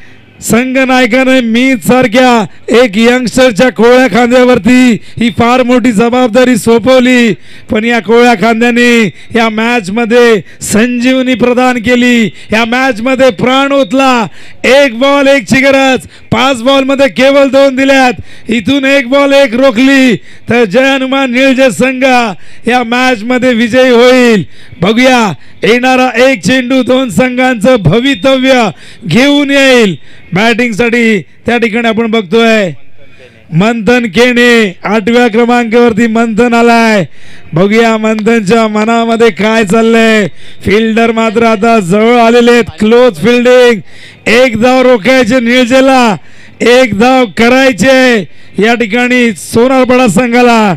संघ नायकाने मीत सारख्या एक यंगस्टरच्या कोळ्या खांद्यावरती ही फार मोठी जबाबदारी सोपवली, पण या कोळ्या खांद्याने या मॅच मध्ये संजीवनी प्रदान केली, या मॅच मध्ये प्राण ओतला. 1 बॉल 1 ची गरज. 5 बॉल मध्ये केवळ 2 दिल्यात, इथून 1 बॉल 1 रोखली तर जय हनुमान निळजे संघ या मॅच मध्ये विजयी होईल. बघूया येणारा 1 चेंडू 2 संघांचं भवितव्य घेऊन येईल. बॅटिंग साठी त्या ठिकाणी आपण बघतोय मंथन केणे 8व्या क्रमांकावरती मंथन आलाय. बघूया मंथनच्या मनामध्ये काय चाललंय. फिल्डर मात्र आता जवळ आलेले आहेत. Close fielding. 1 धाव रोखायचे निळजेला, 1 धाव करायचे या ठिकाणी सोनारपाडा संघाला.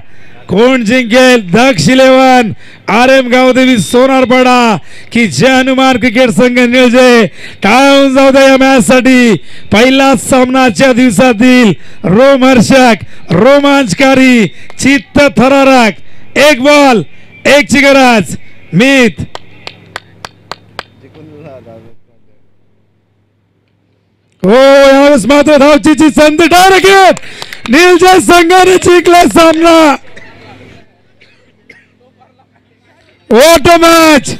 कोण जिंकेल, दक्ष 11 RM गावदेवी सोनारपाडा की जय हनुमान क्रिकेट संघ निळजे. टाळून जाऊ द्या या मॅच साठी. पहिला सामनाच्या दिवसातील रोमहर्षक, रोमांचकारी, चित्त थरारक 1 बॉल 1 ची गरज. मीत हो, यावेळेस मात्र धावचीची संधी डायरेक्ट निळजे संघाने जिंकला सामना. What a match!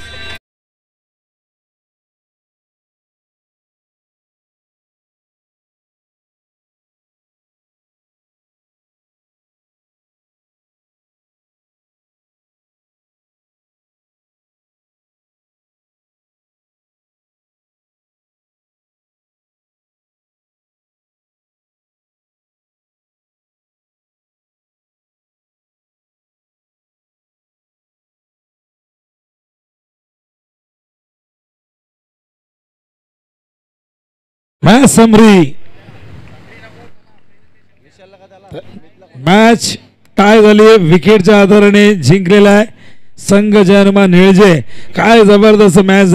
Match summary. Match tie झाली, विकेटच्या आधाराने जिंकलेला आहे संघ जय हनुमान निळजे. काय जबरदस्त मॅच.